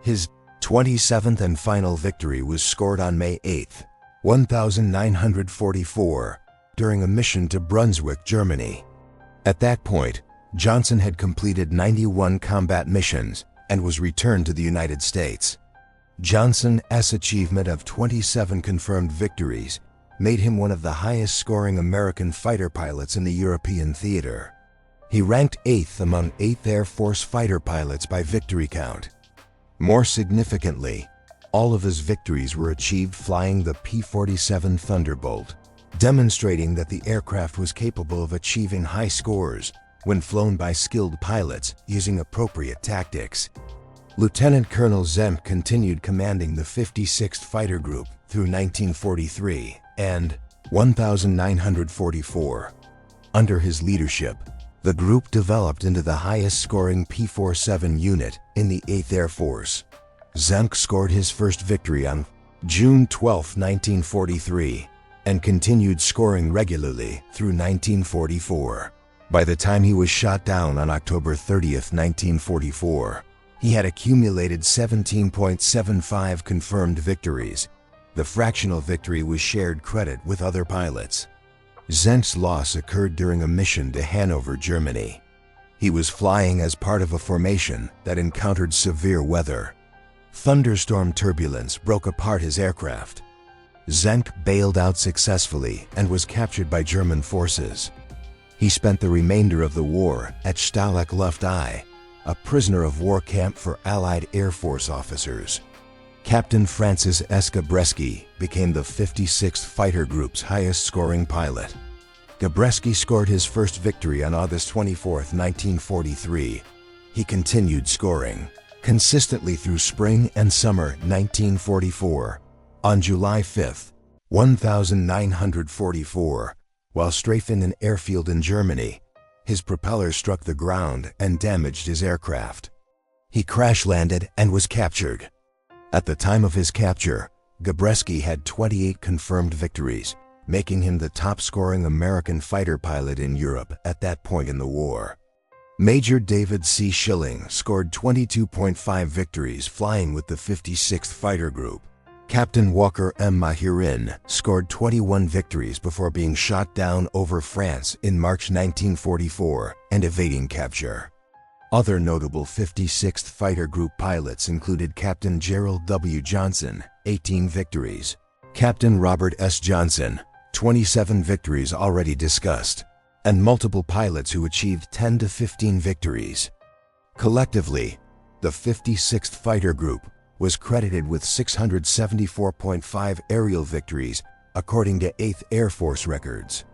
His 27th and final victory was scored on May 8, 1944, during a mission to Brunswick, Germany. At that point, Johnson had completed 91 combat missions and was returned to the United States. Johnson's achievement of 27 confirmed victories made him one of the highest-scoring American fighter pilots in the European theater. He ranked 8th among 8th Air Force fighter pilots by victory count. More significantly, all of his victories were achieved flying the P-47 Thunderbolt, demonstrating that the aircraft was capable of achieving high scores when flown by skilled pilots using appropriate tactics. Lieutenant Colonel Zemk continued commanding the 56th Fighter Group through 1943 and 1944. Under his leadership, the group developed into the highest-scoring P-47 unit in the 8th Air Force. Zemk scored his first victory on June 12, 1943, and continued scoring regularly through 1944. By the time he was shot down on October 30, 1944, he had accumulated 17.75 confirmed victories. The fractional victory was shared credit with other pilots. Zemk's loss occurred during a mission to Hanover, Germany. He was flying as part of a formation that encountered severe weather. Thunderstorm turbulence broke apart his aircraft. Zemk bailed out successfully and was captured by German forces. He spent the remainder of the war at Stalag Luft I, a prisoner of war camp for Allied Air Force officers. Captain Francis S. Gabreski became the 56th Fighter Group's highest-scoring pilot. Gabreski scored his first victory on August 24, 1943. he continued scoring consistently through spring and summer 1944. On July 5, 1944, while strafing an airfield in Germany, his propeller struck the ground and damaged his aircraft. He crash-landed and was captured. At the time of his capture, Gabreski had 28 confirmed victories, making him the top-scoring American fighter pilot in Europe at that point in the war. Major David C. Schilling scored 22.5 victories flying with the 56th Fighter Group. Captain Walker M. Mahirin scored 21 victories before being shot down over France in March 1944 and evading capture. Other notable 56th Fighter Group pilots included Captain Gerald W. Johnson, 18 victories, Captain Robert S. Johnson, 27 victories already discussed, and multiple pilots who achieved 10 to 15 victories. Collectively, the 56th Fighter Group was credited with 674.5 aerial victories according to 8th Air Force records.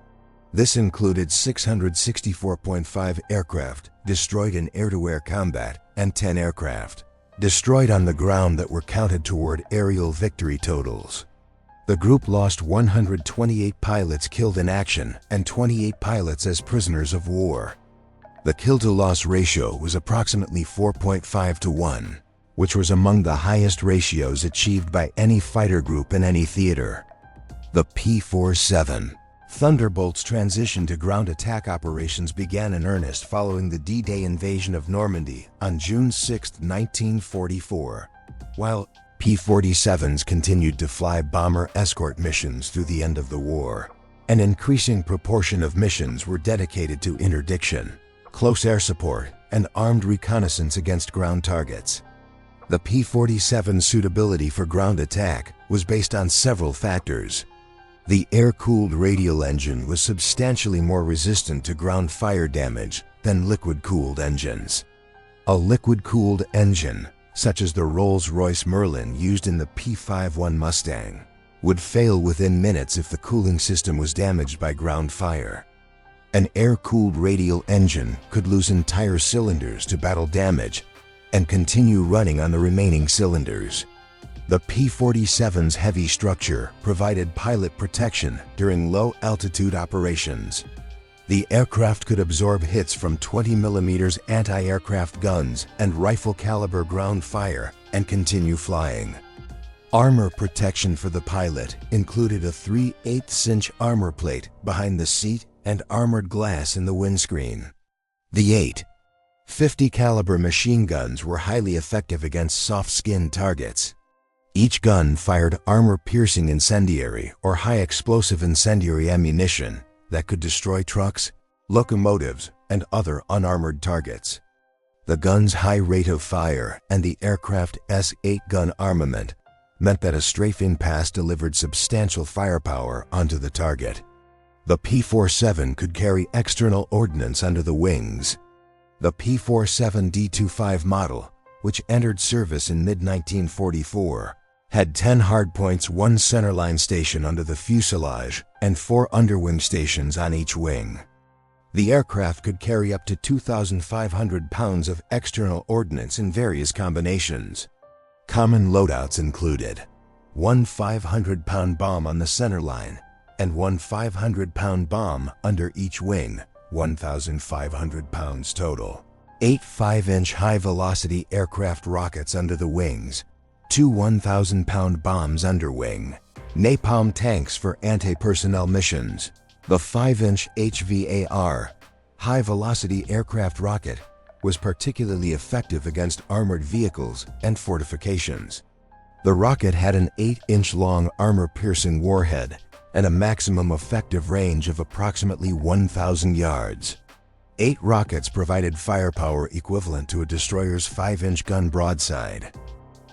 This included 664.5 aircraft destroyed in air-to-air combat and 10 aircraft destroyed on the ground that were counted toward aerial victory totals. The group lost 128 pilots killed in action and 28 pilots as prisoners of war. The kill-to-loss ratio was approximately 4.5 to 1, which was among the highest ratios achieved by any fighter group in any theater. The P-47 Thunderbolt's transition to ground attack operations began in earnest following the D-Day invasion of Normandy on June 6, 1944, while P-47s continued to fly bomber escort missions through the end of the war. An increasing proportion of missions were dedicated to interdiction, close air support, and armed reconnaissance against ground targets. The P-47's suitability for ground attack was based on several factors. The air-cooled radial engine was substantially more resistant to ground fire damage than liquid-cooled engines. A liquid-cooled engine, such as the Rolls-Royce Merlin used in the P-51 Mustang, would fail within minutes if the cooling system was damaged by ground fire. An air-cooled radial engine could lose entire cylinders to battle damage and continue running on the remaining cylinders. The P-47's heavy structure provided pilot protection during low-altitude operations. The aircraft could absorb hits from 20mm anti-aircraft guns and rifle-caliber ground fire and continue flying. Armor protection for the pilot included a 3/8" armor plate behind the seat and armored glass in the windscreen. The 8.50 caliber machine guns were highly effective against soft-skinned targets. Each gun fired armor-piercing incendiary or high-explosive incendiary ammunition that could destroy trucks, locomotives, and other unarmored targets. The gun's high rate of fire and the aircraft's S-8 gun armament meant that a strafing pass delivered substantial firepower onto the target. The P-47 could carry external ordnance under the wings. The P-47 D-25 model, which entered service in mid-1944, had 10 hardpoints, 1 centerline station under the fuselage, and 4 underwing stations on each wing. The aircraft could carry up to 2,500 pounds of external ordnance in various combinations. Common loadouts included 1 500-pound bomb on the centerline and 1 500-pound bomb under each wing, 1,500 pounds total. 8 5-inch high-velocity aircraft rockets under the wings, 2 1,000-pound bombs underwing, napalm tanks for anti-personnel missions. The 5-inch HVAR, high-velocity aircraft rocket, was particularly effective against armored vehicles and fortifications. The rocket had an 8-inch long armor-piercing warhead and a maximum effective range of approximately 1,000 yards. 8 rockets provided firepower equivalent to a destroyer's 5-inch gun broadside.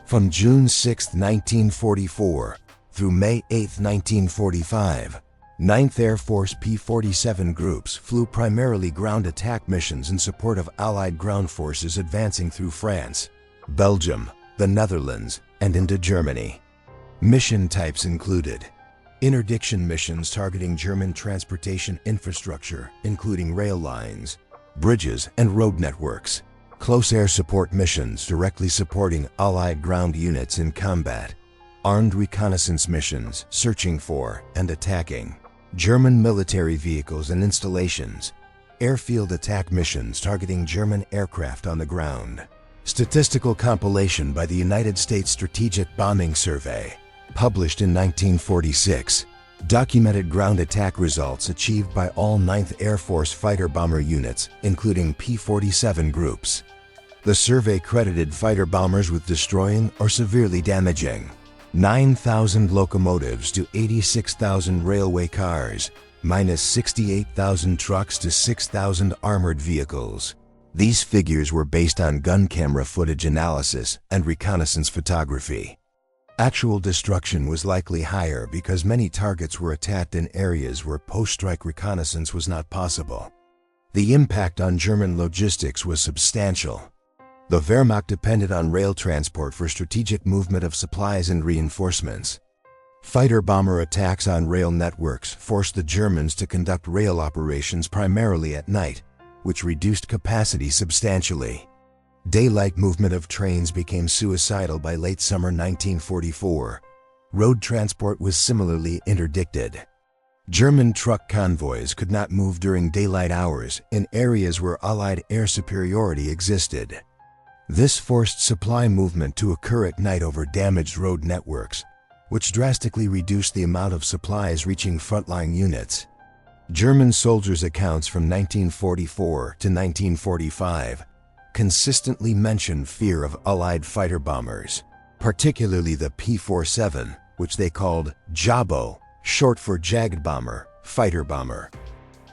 From June 6, 1944 through May 8, 1945, 9th Air Force P-47 groups flew primarily ground attack missions in support of Allied ground forces advancing through France, Belgium, the Netherlands, and into Germany. Mission types included interdiction missions targeting German transportation infrastructure, including rail lines, bridges, and road networks, Close air support missions directly supporting Allied ground units in combat. Armed reconnaissance missions searching for and attacking German military vehicles and installations. Airfield attack missions targeting German aircraft on the ground. Statistical compilation by the United States Strategic Bombing Survey, published in 1946, documented ground attack results achieved by all 9th Air Force fighter bomber units, including P-47 groups. The survey credited fighter bombers with destroying or severely damaging 9,000 locomotives to 86,000 railway cars, minus 68,000 trucks to 6,000 armored vehicles. These figures were based on gun camera footage analysis and reconnaissance photography. Actual destruction was likely higher because many targets were attacked in areas where post-strike reconnaissance was not possible. The impact on German logistics was substantial. The Wehrmacht depended on rail transport for strategic movement of supplies and reinforcements. Fighter-bomber attacks on rail networks forced the Germans to conduct rail operations primarily at night, which reduced capacity substantially. Daylight movement of trains became suicidal by late summer 1944. Road transport was similarly interdicted. German truck convoys could not move during daylight hours in areas where Allied air superiority existed. This forced supply movement to occur at night over damaged road networks, which drastically reduced the amount of supplies reaching frontline units. German soldiers' accounts from 1944 to 1945 consistently mention fear of Allied fighter bombers, particularly the P-47, which they called Jabo, short for Jagged Bomber, fighter bomber.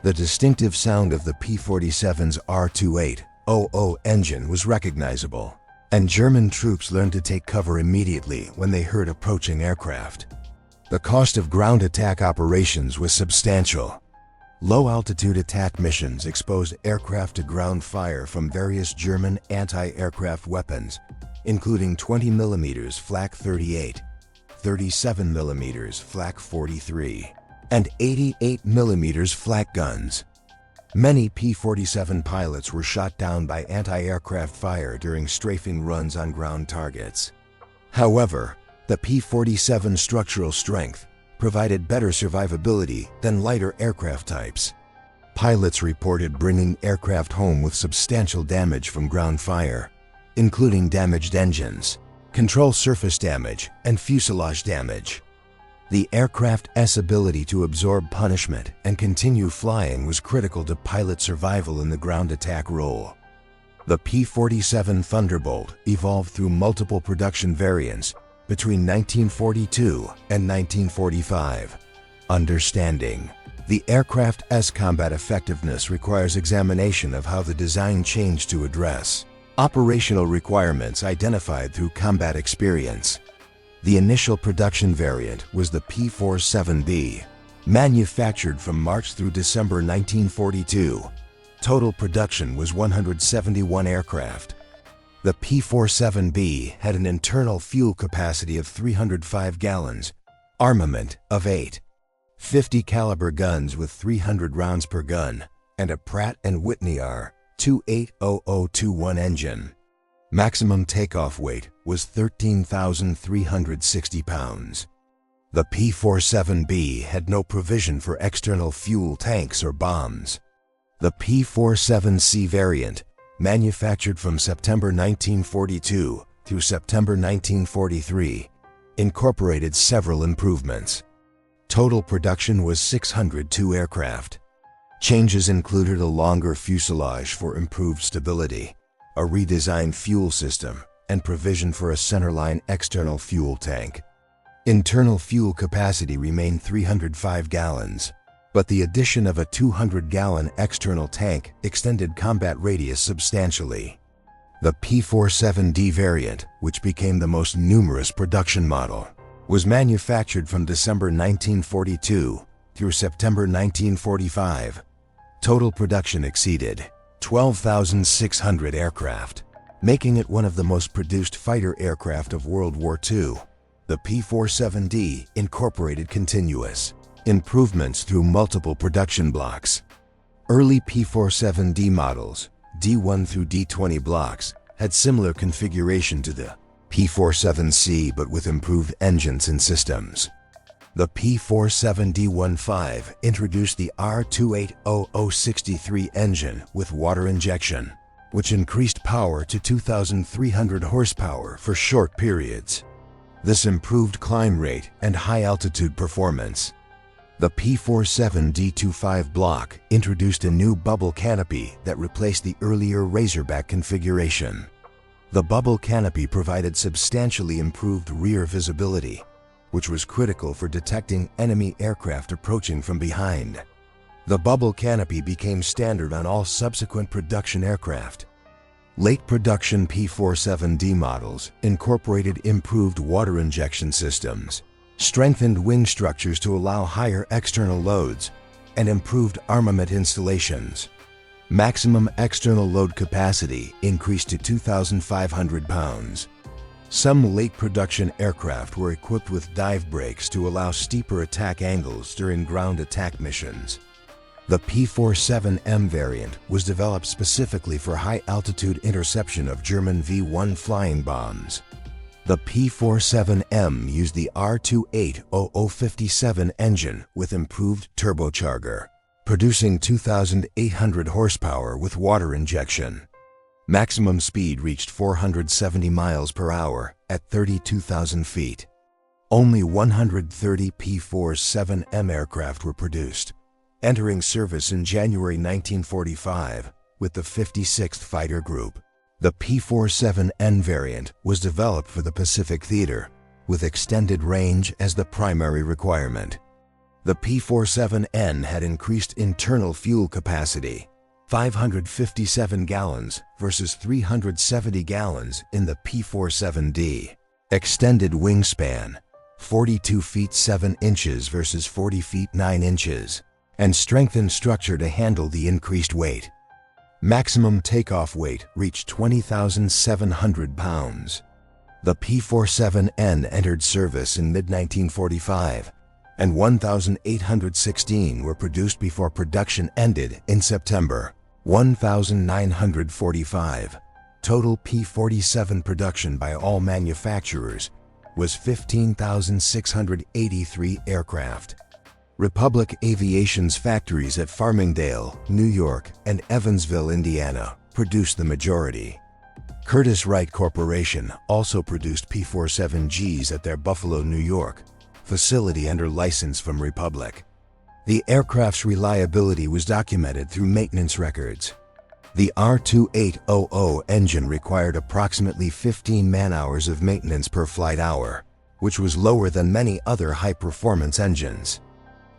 The distinctive sound of the P-47's R-2800 engine was recognizable, and German troops learned to take cover immediately when they heard approaching aircraft. The cost of ground attack operations was substantial. Low-altitude attack missions exposed aircraft to ground fire from various German anti-aircraft weapons, including 20mm Flak 38, 37mm Flak 43, and 88mm flak guns. Many P-47 pilots were shot down by anti-aircraft fire during strafing runs on ground targets. However, the P-47 structural strength provided better survivability than lighter aircraft types. Pilots reported bringing aircraft home with substantial damage from ground fire, including damaged engines, control surface damage, and fuselage damage. The aircraft's ability to absorb punishment and continue flying was critical to pilot survival in the ground attack role. The P-47 Thunderbolt evolved through multiple production variants between 1942 and 1945. Understanding the aircraft's combat effectiveness requires examination of how the design changed to address operational requirements identified through combat experience. The initial production variant was the P-47B, manufactured from March through December 1942. Total production was 171 aircraft. The P-47B had an internal fuel capacity of 305 gallons, armament of 8 .50 caliber guns with 300 rounds per gun, and a Pratt & Whitney R-280021 engine. Maximum takeoff weight was 13,360 pounds. The P-47B had no provision for external fuel tanks or bombs. The P-47C variant, manufactured from September 1942 through September 1943, incorporated several improvements. Total production was 602 aircraft. Changes included a longer fuselage for improved stability, a redesigned fuel system, and provision for a centerline external fuel tank. Internal fuel capacity remained 305 gallons, but the addition of a 200-gallon external tank extended combat radius substantially. The P-47D variant, which became the most numerous production model, was manufactured from December 1942 through September 1945. Total production exceeded 12,600 aircraft, making it one of the most produced fighter aircraft of World War II. The P-47D incorporated continuous improvements through multiple production blocks. Early P-47D models D1 through D20 blocks had similar configuration to the P-47C but with improved engines and systems. The P-47D-15 introduced the R-280063 engine with water injection, which increased power to 2,300 horsepower for short periods. This improved climb rate and high-altitude performance. The P-47D-25 block introduced a new bubble canopy that replaced the earlier Razorback configuration. The bubble canopy provided substantially improved rear visibility, which was critical for detecting enemy aircraft approaching from behind. The bubble canopy became standard on all subsequent production aircraft. Late production P-47D models incorporated improved water injection systems, strengthened wing structures to allow higher external loads, and improved armament installations. Maximum external load capacity increased to 2,500 pounds. Some late production aircraft were equipped with dive brakes to allow steeper attack angles during ground attack missions. The P-47M variant was developed specifically for high-altitude interception of German V-1 flying bombs. The P-47M used the R-280057 engine with improved turbocharger, producing 2,800 horsepower with water injection. Maximum speed reached 470 miles per hour at 32,000 feet. Only 130 P-47M aircraft were produced, entering service in January 1945 with the 56th Fighter Group. The P-47N variant was developed for the Pacific Theater, with extended range as the primary requirement. The P-47N had increased internal fuel capacity, 557 gallons versus 370 gallons in the P-47D. Extended wingspan, 42 feet 7 inches versus 40 feet 9 inches, and strengthened structure to handle the increased weight. Maximum takeoff weight reached 20,700 pounds. The P-47N entered service in mid-1945, and 1,816 were produced before production ended in September. 1,945. Total P-47 production by all manufacturers was 15,683 aircraft. Republic Aviation's factories at Farmingdale, New York, and Evansville, Indiana, produced the majority. Curtiss-Wright Corporation also produced P-47Gs at their Buffalo, New York, facility under license from Republic. The aircraft's reliability was documented through maintenance records. The R-2800 engine required approximately 15 man-hours of maintenance per flight hour, which was lower than many other high-performance engines.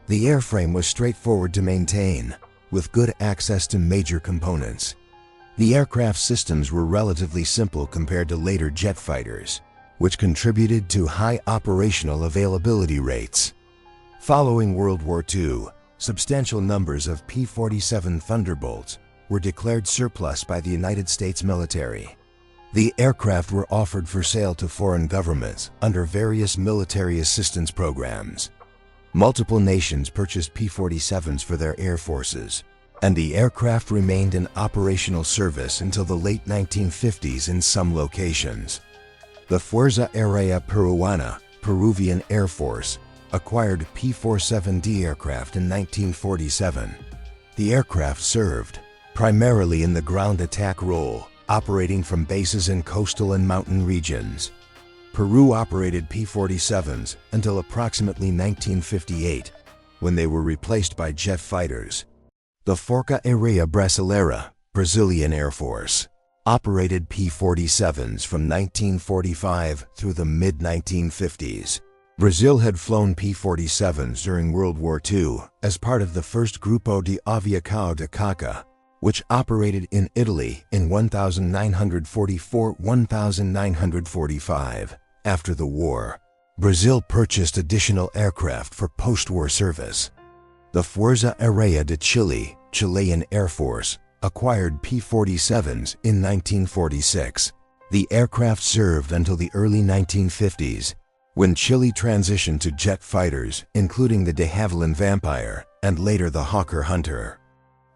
The airframe was straightforward to maintain, with good access to major components. The aircraft systems were relatively simple compared to later jet fighters, which contributed to high operational availability rates. Following World War II, substantial numbers of P-47 Thunderbolts were declared surplus by the United States military. The aircraft were offered for sale to foreign governments under various military assistance programs. Multiple nations purchased P-47s for their air forces, and the aircraft remained in operational service until the late 1950s in some locations. The Fuerza Aérea Peruana, Peruvian Air Force, acquired P-47D aircraft in 1947. The aircraft served primarily in the ground attack role, operating from bases in coastal and mountain regions. Peru operated P-47s until approximately 1958, when they were replaced by jet fighters. The Força Aérea Brasileira, Brazilian Air Force, operated P-47s from 1945 through the mid-1950s. Brazil had flown P-47s during World War II as part of the first Grupo de Aviação de Caca, which operated in Italy in 1944-1945. After the war, Brazil purchased additional aircraft for post-war service. The Fuerza Aérea de Chile, Chilean Air Force, acquired P-47s in 1946. The aircraft served until the early 1950s, when Chile transitioned to jet fighters, including the de Havilland Vampire and later the Hawker Hunter.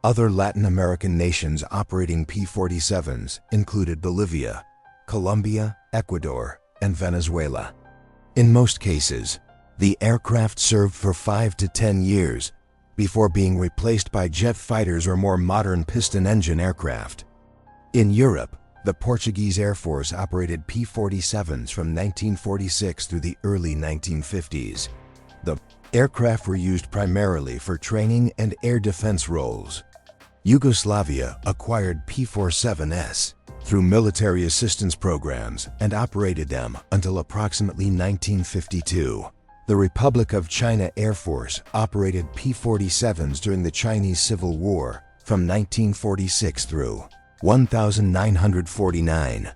Other Latin American nations operating P-47s included Bolivia, Colombia, Ecuador, and Venezuela. In most cases, the aircraft served for 5 to 10 years before being replaced by jet fighters or more modern piston-engine aircraft. In Europe, the Portuguese Air Force operated P-47s from 1946 through the early 1950s. The aircraft were used primarily for training and air defense roles. Yugoslavia acquired P-47s through military assistance programs and operated them until approximately 1952. The Republic of China Air Force operated P-47s during the Chinese Civil War from 1946 through 1949.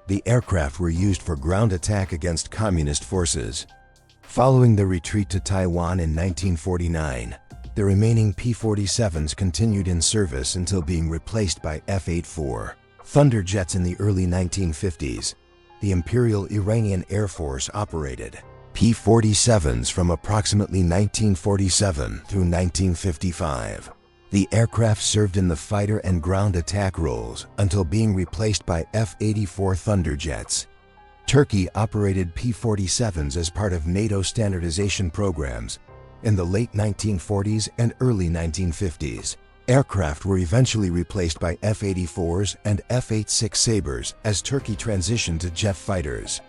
The aircraft were used for ground attack against communist forces. Following the retreat to Taiwan in 1949, the remaining P-47s continued in service until being replaced by F-84 Thunderjets in the early 1950s. The Imperial Iranian Air Force operated P-47s from approximately 1947 through 1955. The aircraft served in the fighter and ground attack roles until being replaced by F-84 Thunderjets. Turkey operated P-47s as part of NATO standardization programs in the late 1940s and early 1950s. Aircraft were eventually replaced by F-84s and F-86 Sabres as Turkey transitioned to jet fighters.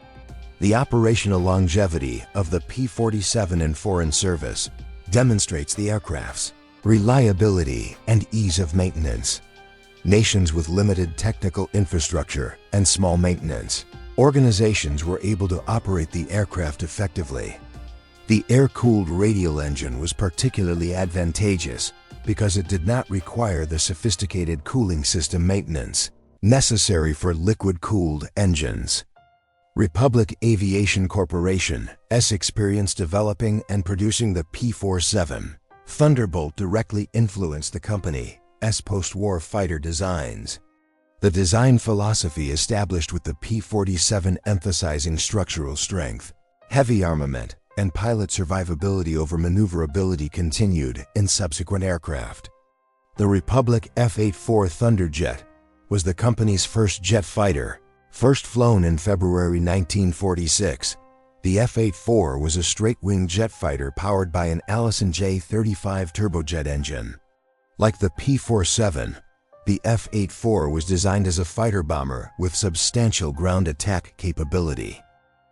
The operational longevity of the P-47 in foreign service demonstrates the aircraft's reliability and ease of maintenance. Nations with limited technical infrastructure and small maintenance organizations were able to operate the aircraft effectively. The air-cooled radial engine was particularly advantageous because it did not require the sophisticated cooling system maintenance necessary for liquid-cooled engines. Republic Aviation Corporation's experience developing and producing the P-47 Thunderbolt directly influenced the company's post-war fighter designs. The design philosophy established with the P-47 emphasizing structural strength, heavy armament, and pilot survivability over maneuverability continued in subsequent aircraft. The Republic F-84 Thunderjet was the company's first jet fighter, first flown in February 1946. The F-84 was a straight-wing jet fighter powered by an Allison J-35 turbojet engine. Like the P-47, the F-84 was designed as a fighter bomber with substantial ground attack capability.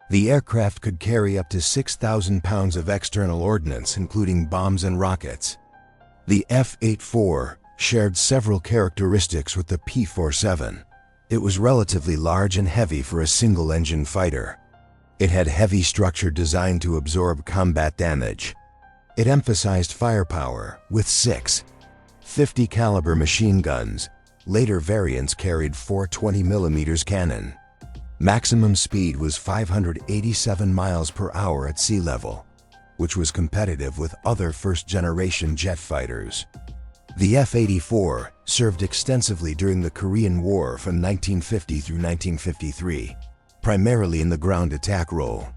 The aircraft could carry up to 6,000 pounds of external ordnance, including bombs and rockets. The F-84 shared several characteristics with the P-47. It was relatively large and heavy for a single-engine fighter. It had heavy structure designed to absorb combat damage. It emphasized firepower with 6 .50 caliber machine guns. Later variants carried 4 20mm cannon. Maximum speed was 587 miles per hour at sea level, which was competitive with other first-generation jet fighters. The F-84 served extensively during the Korean War from 1950 through 1953, primarily in the ground attack role.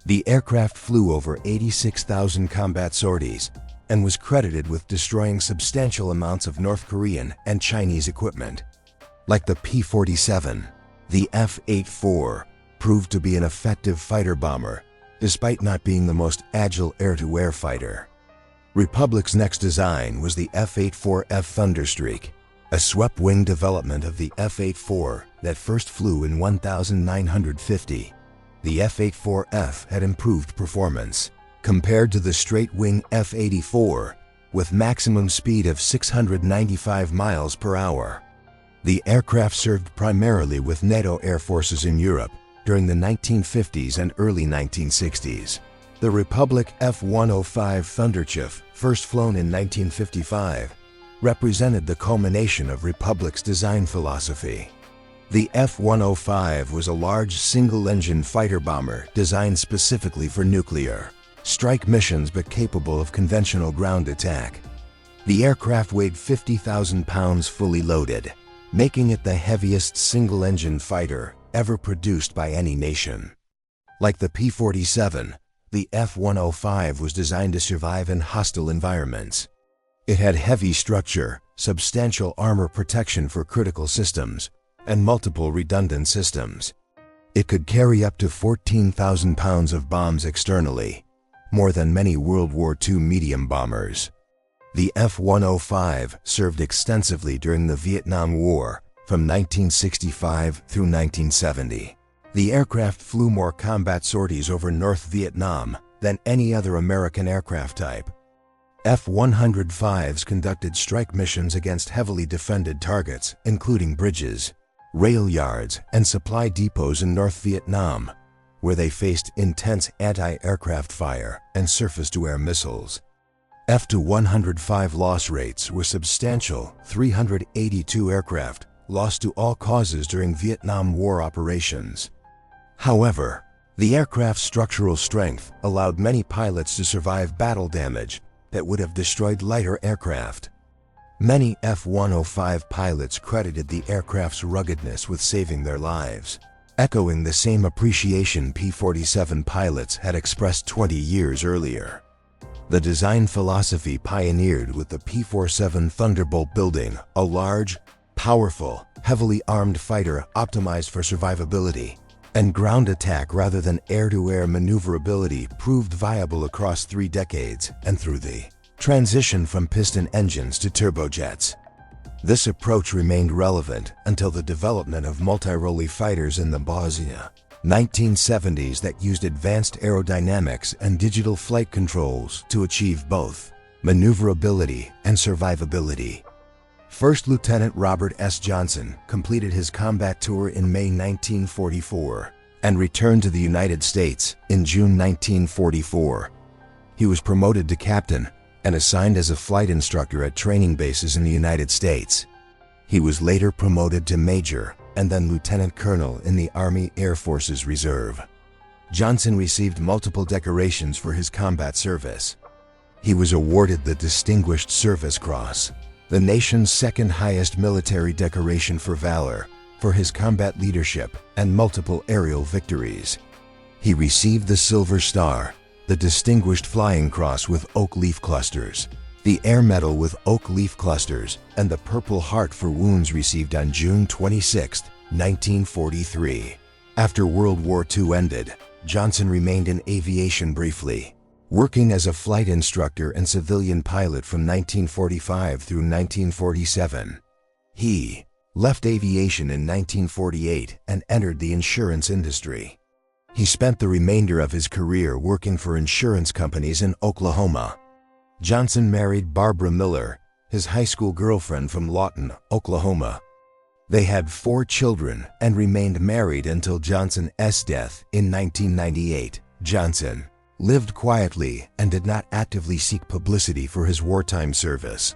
The aircraft flew over 86,000 combat sorties and was credited with destroying substantial amounts of North Korean and Chinese equipment. Like the P-47, the F-84 proved to be an effective fighter bomber, despite not being the most agile air-to-air fighter. Republic's next design was the F-84F Thunderstreak, a swept-wing development of the F-84 that first flew in 1950. The F-84F had improved performance compared to the straight-wing F-84 with maximum speed of 695 miles per hour. The aircraft served primarily with NATO air forces in Europe during the 1950s and early 1960s. The Republic F-105 Thunderchief, first flown in 1955, represented the culmination of Republic's design philosophy. The F-105 was a large single-engine fighter bomber designed specifically for nuclear strike missions but capable of conventional ground attack. The aircraft weighed 50,000 pounds fully loaded, making it the heaviest single-engine fighter ever produced by any nation. Like the P-47, the F-105 was designed to survive in hostile environments. It had heavy structure, substantial armor protection for critical systems, and multiple redundant systems. It could carry up to 14,000 pounds of bombs externally, more than many World War II medium bombers. The F-105 served extensively during the Vietnam War from 1965 through 1970. The aircraft flew more combat sorties over North Vietnam than any other American aircraft type. F-105s conducted strike missions against heavily defended targets, including bridges, rail yards, and supply depots in North Vietnam, where they faced intense anti-aircraft fire and surface-to-air missiles. F-105 loss rates were substantial. 382 aircraft lost to all causes during Vietnam War operations. However, the aircraft's structural strength allowed many pilots to survive battle damage that would have destroyed lighter aircraft. Many F-105 pilots credited the aircraft's ruggedness with saving their lives, echoing the same appreciation P-47 pilots had expressed 20 years earlier. The design philosophy pioneered with the P-47 Thunderbolt building a large, powerful, heavily armed fighter optimized for survivability and ground attack rather than air-to-air maneuverability proved viable across 3 decades and through the transition from piston engines to turbojets. This approach remained relevant until the development of multi-role fighters in the Bosnia 1970s that used advanced aerodynamics and digital flight controls to achieve both maneuverability and survivability. First Lieutenant Robert S. Johnson completed his combat tour in May 1944 and returned to the United States in June 1944. He was promoted to captain and assigned as a flight instructor at training bases in the United States. He was later promoted to major and then lieutenant colonel in the Army Air Forces Reserve. Johnson received multiple decorations for his combat service. He was awarded the Distinguished Service Cross, the nation's second highest military decoration for valor, for his combat leadership and multiple aerial victories. He received the Silver Star, the Distinguished Flying Cross with oak leaf clusters, the Air Medal with oak leaf clusters, and the Purple Heart for wounds received on June 26, 1943. After World War II ended, Johnson remained in aviation briefly, working as a flight instructor and civilian pilot from 1945 through 1947. He left aviation in 1948 and entered the insurance industry. He spent the remainder of his career working for insurance companies in Oklahoma. Johnson married Barbara Miller, his high school girlfriend from Lawton, Oklahoma. They had 4 children and remained married until Johnson's death in 1998. Johnson lived quietly and did not actively seek publicity for his wartime service.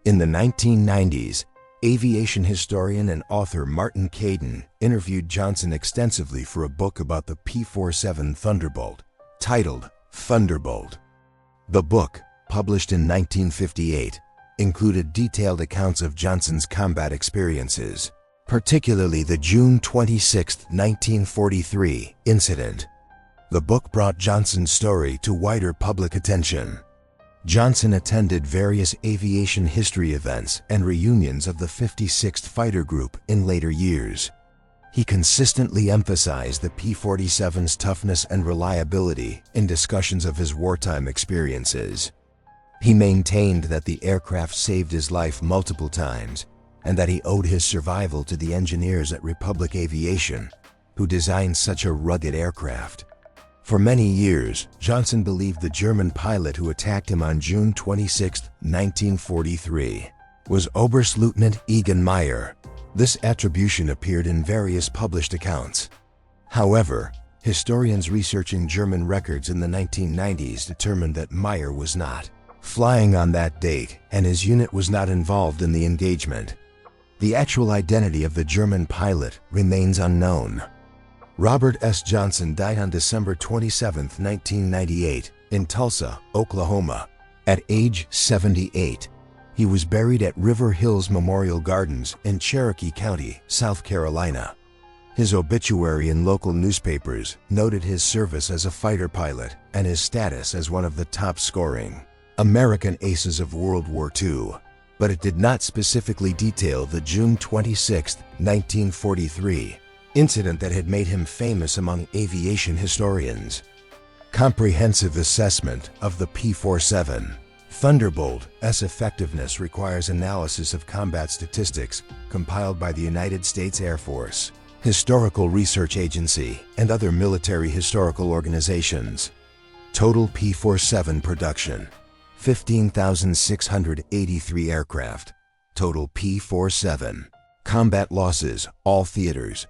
In the 1990s, aviation historian and author Martin Caidin interviewed Johnson extensively for a book about the P-47 Thunderbolt, titled Thunderbolt. The book, published in 1958, included detailed accounts of Johnson's combat experiences, particularly the June 26, 1943 incident. The book brought Johnson's story to wider public attention. Johnson attended various aviation history events and reunions of the 56th Fighter Group in later years. He consistently emphasized the P-47's toughness and reliability in discussions of his wartime experiences. He maintained that the aircraft saved his life multiple times and that he owed his survival to the engineers at Republic Aviation, who designed such a rugged aircraft. For many years, Johnson believed the German pilot who attacked him on June 26, 1943, was Oberstleutnant Egon Meyer. This attribution appeared in various published accounts. However, historians researching German records in the 1990s determined that Meyer was not flying on that date and his unit was not involved in the engagement. The actual identity of the German pilot remains unknown. Robert S. Johnson died on December 27, 1998, in Tulsa, Oklahoma, at age 78. He was buried at River Hills Memorial Gardens in Cherokee County, South Carolina. His obituary in local newspapers noted his service as a fighter pilot and his status as one of the top-scoring American aces of World War II. but it did not specifically detail the June 26, 1943, incident that had made him famous among aviation historians. Comprehensive assessment of the P-47 Thunderbolt's effectiveness requires analysis of combat statistics compiled by the United States Air Force, Historical Research Agency, and other military historical organizations. Total P-47 production: 15,683 aircraft. Total P-47. Combat losses, all theaters: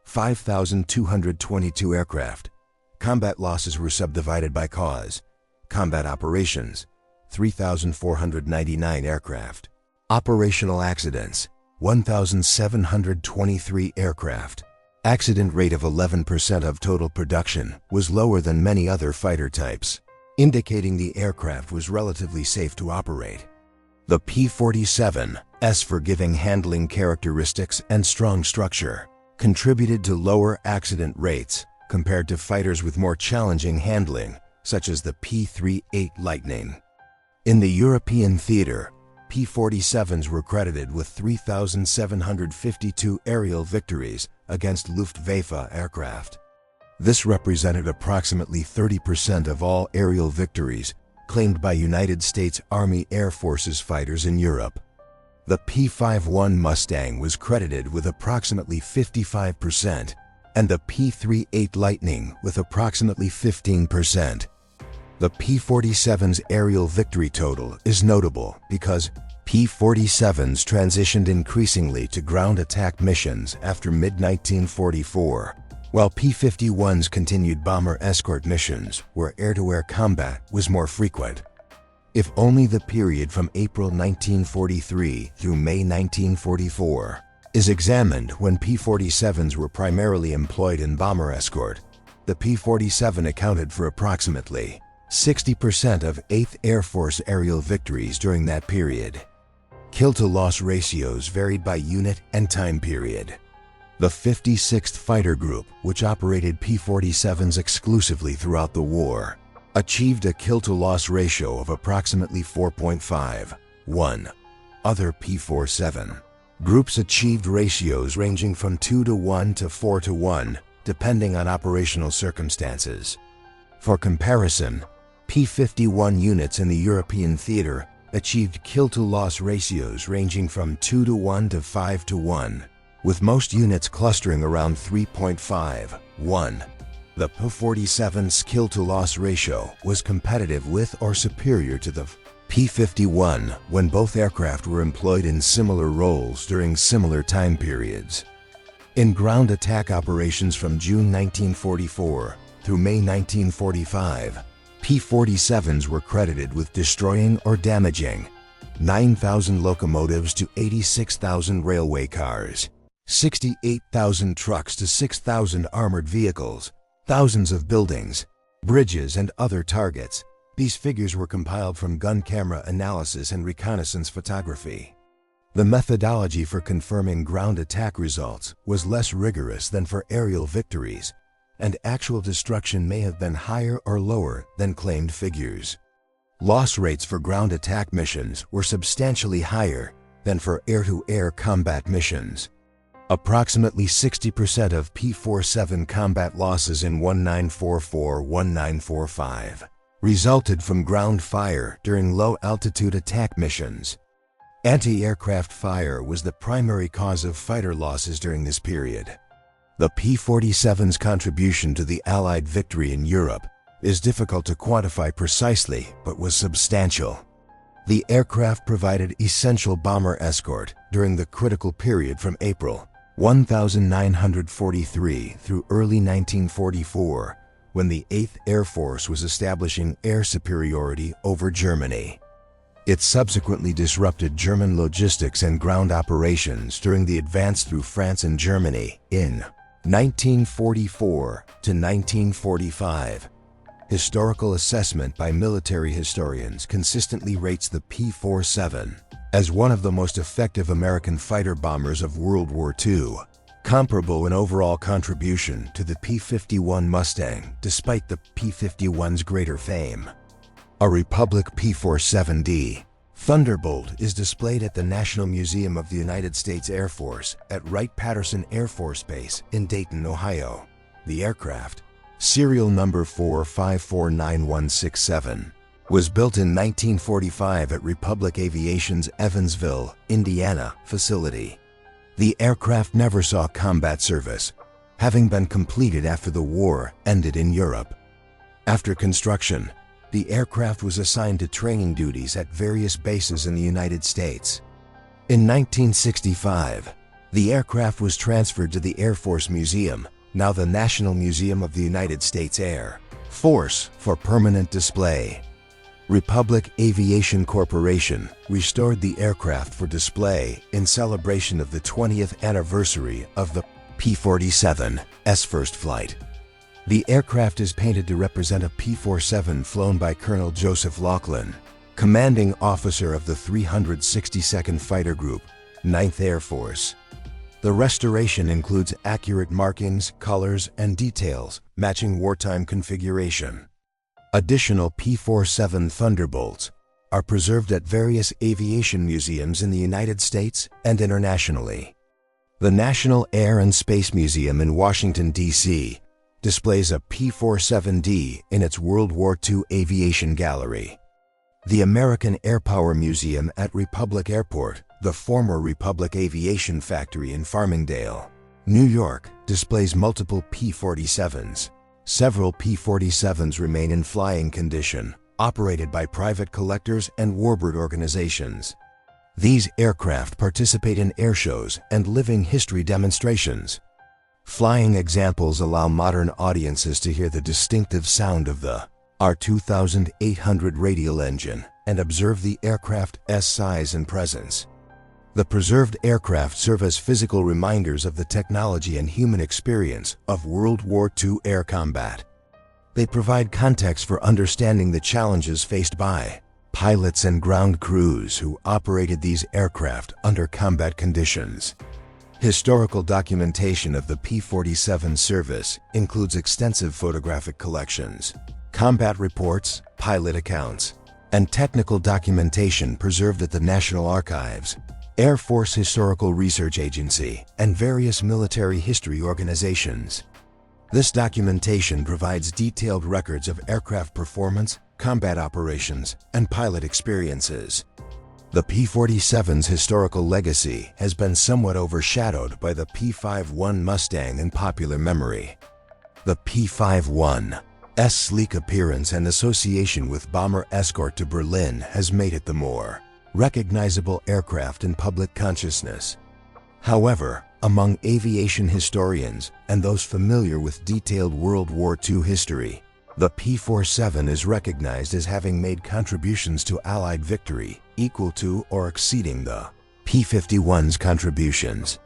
5,222 aircraft. Combat losses were subdivided by cause. Combat operations: 3,499 aircraft. Operational accidents: 1,723 aircraft. Accident rate of 11% of total production was lower than many other fighter types, indicating the aircraft was relatively safe to operate. The P-47's forgiving handling characteristics and strong structure contributed to lower accident rates compared to fighters with more challenging handling, such as the P-38 Lightning. In the European theater, P-47s were credited with 3,752 aerial victories against Luftwaffe aircraft. This represented approximately 30% of all aerial victories claimed by United States Army Air Forces fighters in Europe. The P-51 Mustang was credited with approximately 55%, and the P-38 Lightning with approximately 15%. The P-47's aerial victory total is notable because P-47s transitioned increasingly to ground attack missions after mid-1944, while P-51s continued bomber escort missions where air-to-air combat was more frequent. If only the period from April 1943 through May 1944 is examined, when P-47s were primarily employed in bomber escort, the P-47 accounted for approximately 60% of 8th Air Force aerial victories during that period. Kill-to-loss ratios varied by unit and time period. The 56th Fighter Group, which operated P-47s exclusively throughout the war, achieved a kill-to-loss ratio of approximately 4.51. Other P-47 groups achieved ratios ranging from 2:1 to 4:1, depending on operational circumstances. For comparison, P-51 units in the European theater achieved kill-to-loss ratios ranging from 2:1 to 5:1, with most units clustering around 3.51. The P-47's kill-to-loss ratio was competitive with or superior to the P-51 when both aircraft were employed in similar roles during similar time periods. In ground attack operations from June 1944 through May 1945, P-47s were credited with destroying or damaging 9,000 locomotives to 86,000 railway cars, 68,000 trucks to 6,000 armored vehicles, thousands of buildings, bridges, and other targets. These figures were compiled from gun camera analysis and reconnaissance photography. The methodology for confirming ground attack results was less rigorous than for aerial victories, and actual destruction may have been higher or lower than claimed figures. Loss rates for ground attack missions were substantially higher than for air-to-air combat missions. Approximately 60% of P-47 combat losses in 1944-1945 resulted from ground fire during low-altitude attack missions. Anti-aircraft fire was the primary cause of fighter losses during this period. The P-47's contribution to the Allied victory in Europe is difficult to quantify precisely, but was substantial. The aircraft provided essential bomber escort during the critical period from April 1943 through early 1944, when the 8th Air Force was establishing air superiority over Germany. It subsequently disrupted German logistics and ground operations during the advance through France and Germany in 1944 to 1945. Historical assessment by military historians consistently rates the P-47 as one of the most effective American fighter bombers of World War II, comparable in overall contribution to the P-51 Mustang despite the P-51's greater fame. A Republic P-47D Thunderbolt is displayed at the National Museum of the United States Air Force at Wright-Patterson Air Force Base in Dayton, Ohio. The aircraft, serial number 4549167, was built in 1945 at Republic Aviation's Evansville, Indiana facility. The aircraft never saw combat service, having been completed after the war ended in Europe. After construction, the aircraft was assigned to training duties at various bases in the United States. In 1965, the aircraft was transferred to the Air Force Museum, now the National Museum of the United States Air Force, for permanent display. Republic Aviation Corporation restored the aircraft for display in celebration of the 20th anniversary of the P-47's first flight. The aircraft is painted to represent a P-47 flown by Colonel Joseph Laughlin, commanding officer of the 362nd Fighter Group, 9th Air Force. The restoration includes accurate markings, colors, and details matching wartime configuration. Additional P-47 Thunderbolts are preserved at various aviation museums in the United States and internationally. The National Air and Space Museum in Washington, D.C. displays a P-47D in its World War II Aviation Gallery. The American Air Power Museum at Republic Airport, the former Republic Aviation Factory in Farmingdale, New York, displays multiple P-47s. Several P-47s remain in flying condition, operated by private collectors and warbird organizations. These aircraft participate in air shows and living history demonstrations. Flying examples allow modern audiences to hear the distinctive sound of the R2800 radial engine and observe the aircraft's size and presence. The preserved aircraft serve as physical reminders of the technology and human experience of World War II air combat. They provide context for understanding the challenges faced by pilots and ground crews who operated these aircraft under combat conditions. Historical documentation of the P-47 service includes extensive photographic collections, combat reports, pilot accounts, and technical documentation preserved at the National Archives, Air Force Historical Research Agency, and various military history organizations. This documentation provides detailed records of aircraft performance, combat operations, and pilot experiences. The P-47's historical legacy has been somewhat overshadowed by the P-51 Mustang in popular memory. The P-51's sleek appearance and association with bomber escort to Berlin has made it the more recognizable aircraft in public consciousness. However, among aviation historians and those familiar with detailed World War II history, the P-47 is recognized as having made contributions to Allied victory equal to or exceeding the P-51's contributions.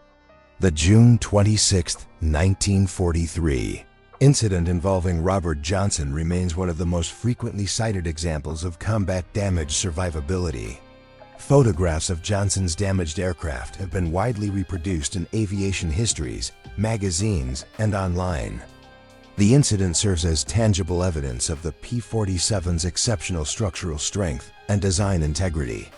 The June 26, 1943 incident involving Robert Johnson remains one of the most frequently cited examples of combat damage survivability. Photographs of Johnson's damaged aircraft have been widely reproduced in aviation histories, magazines, and online. The incident serves as tangible evidence of the P-47's exceptional structural strength and design integrity.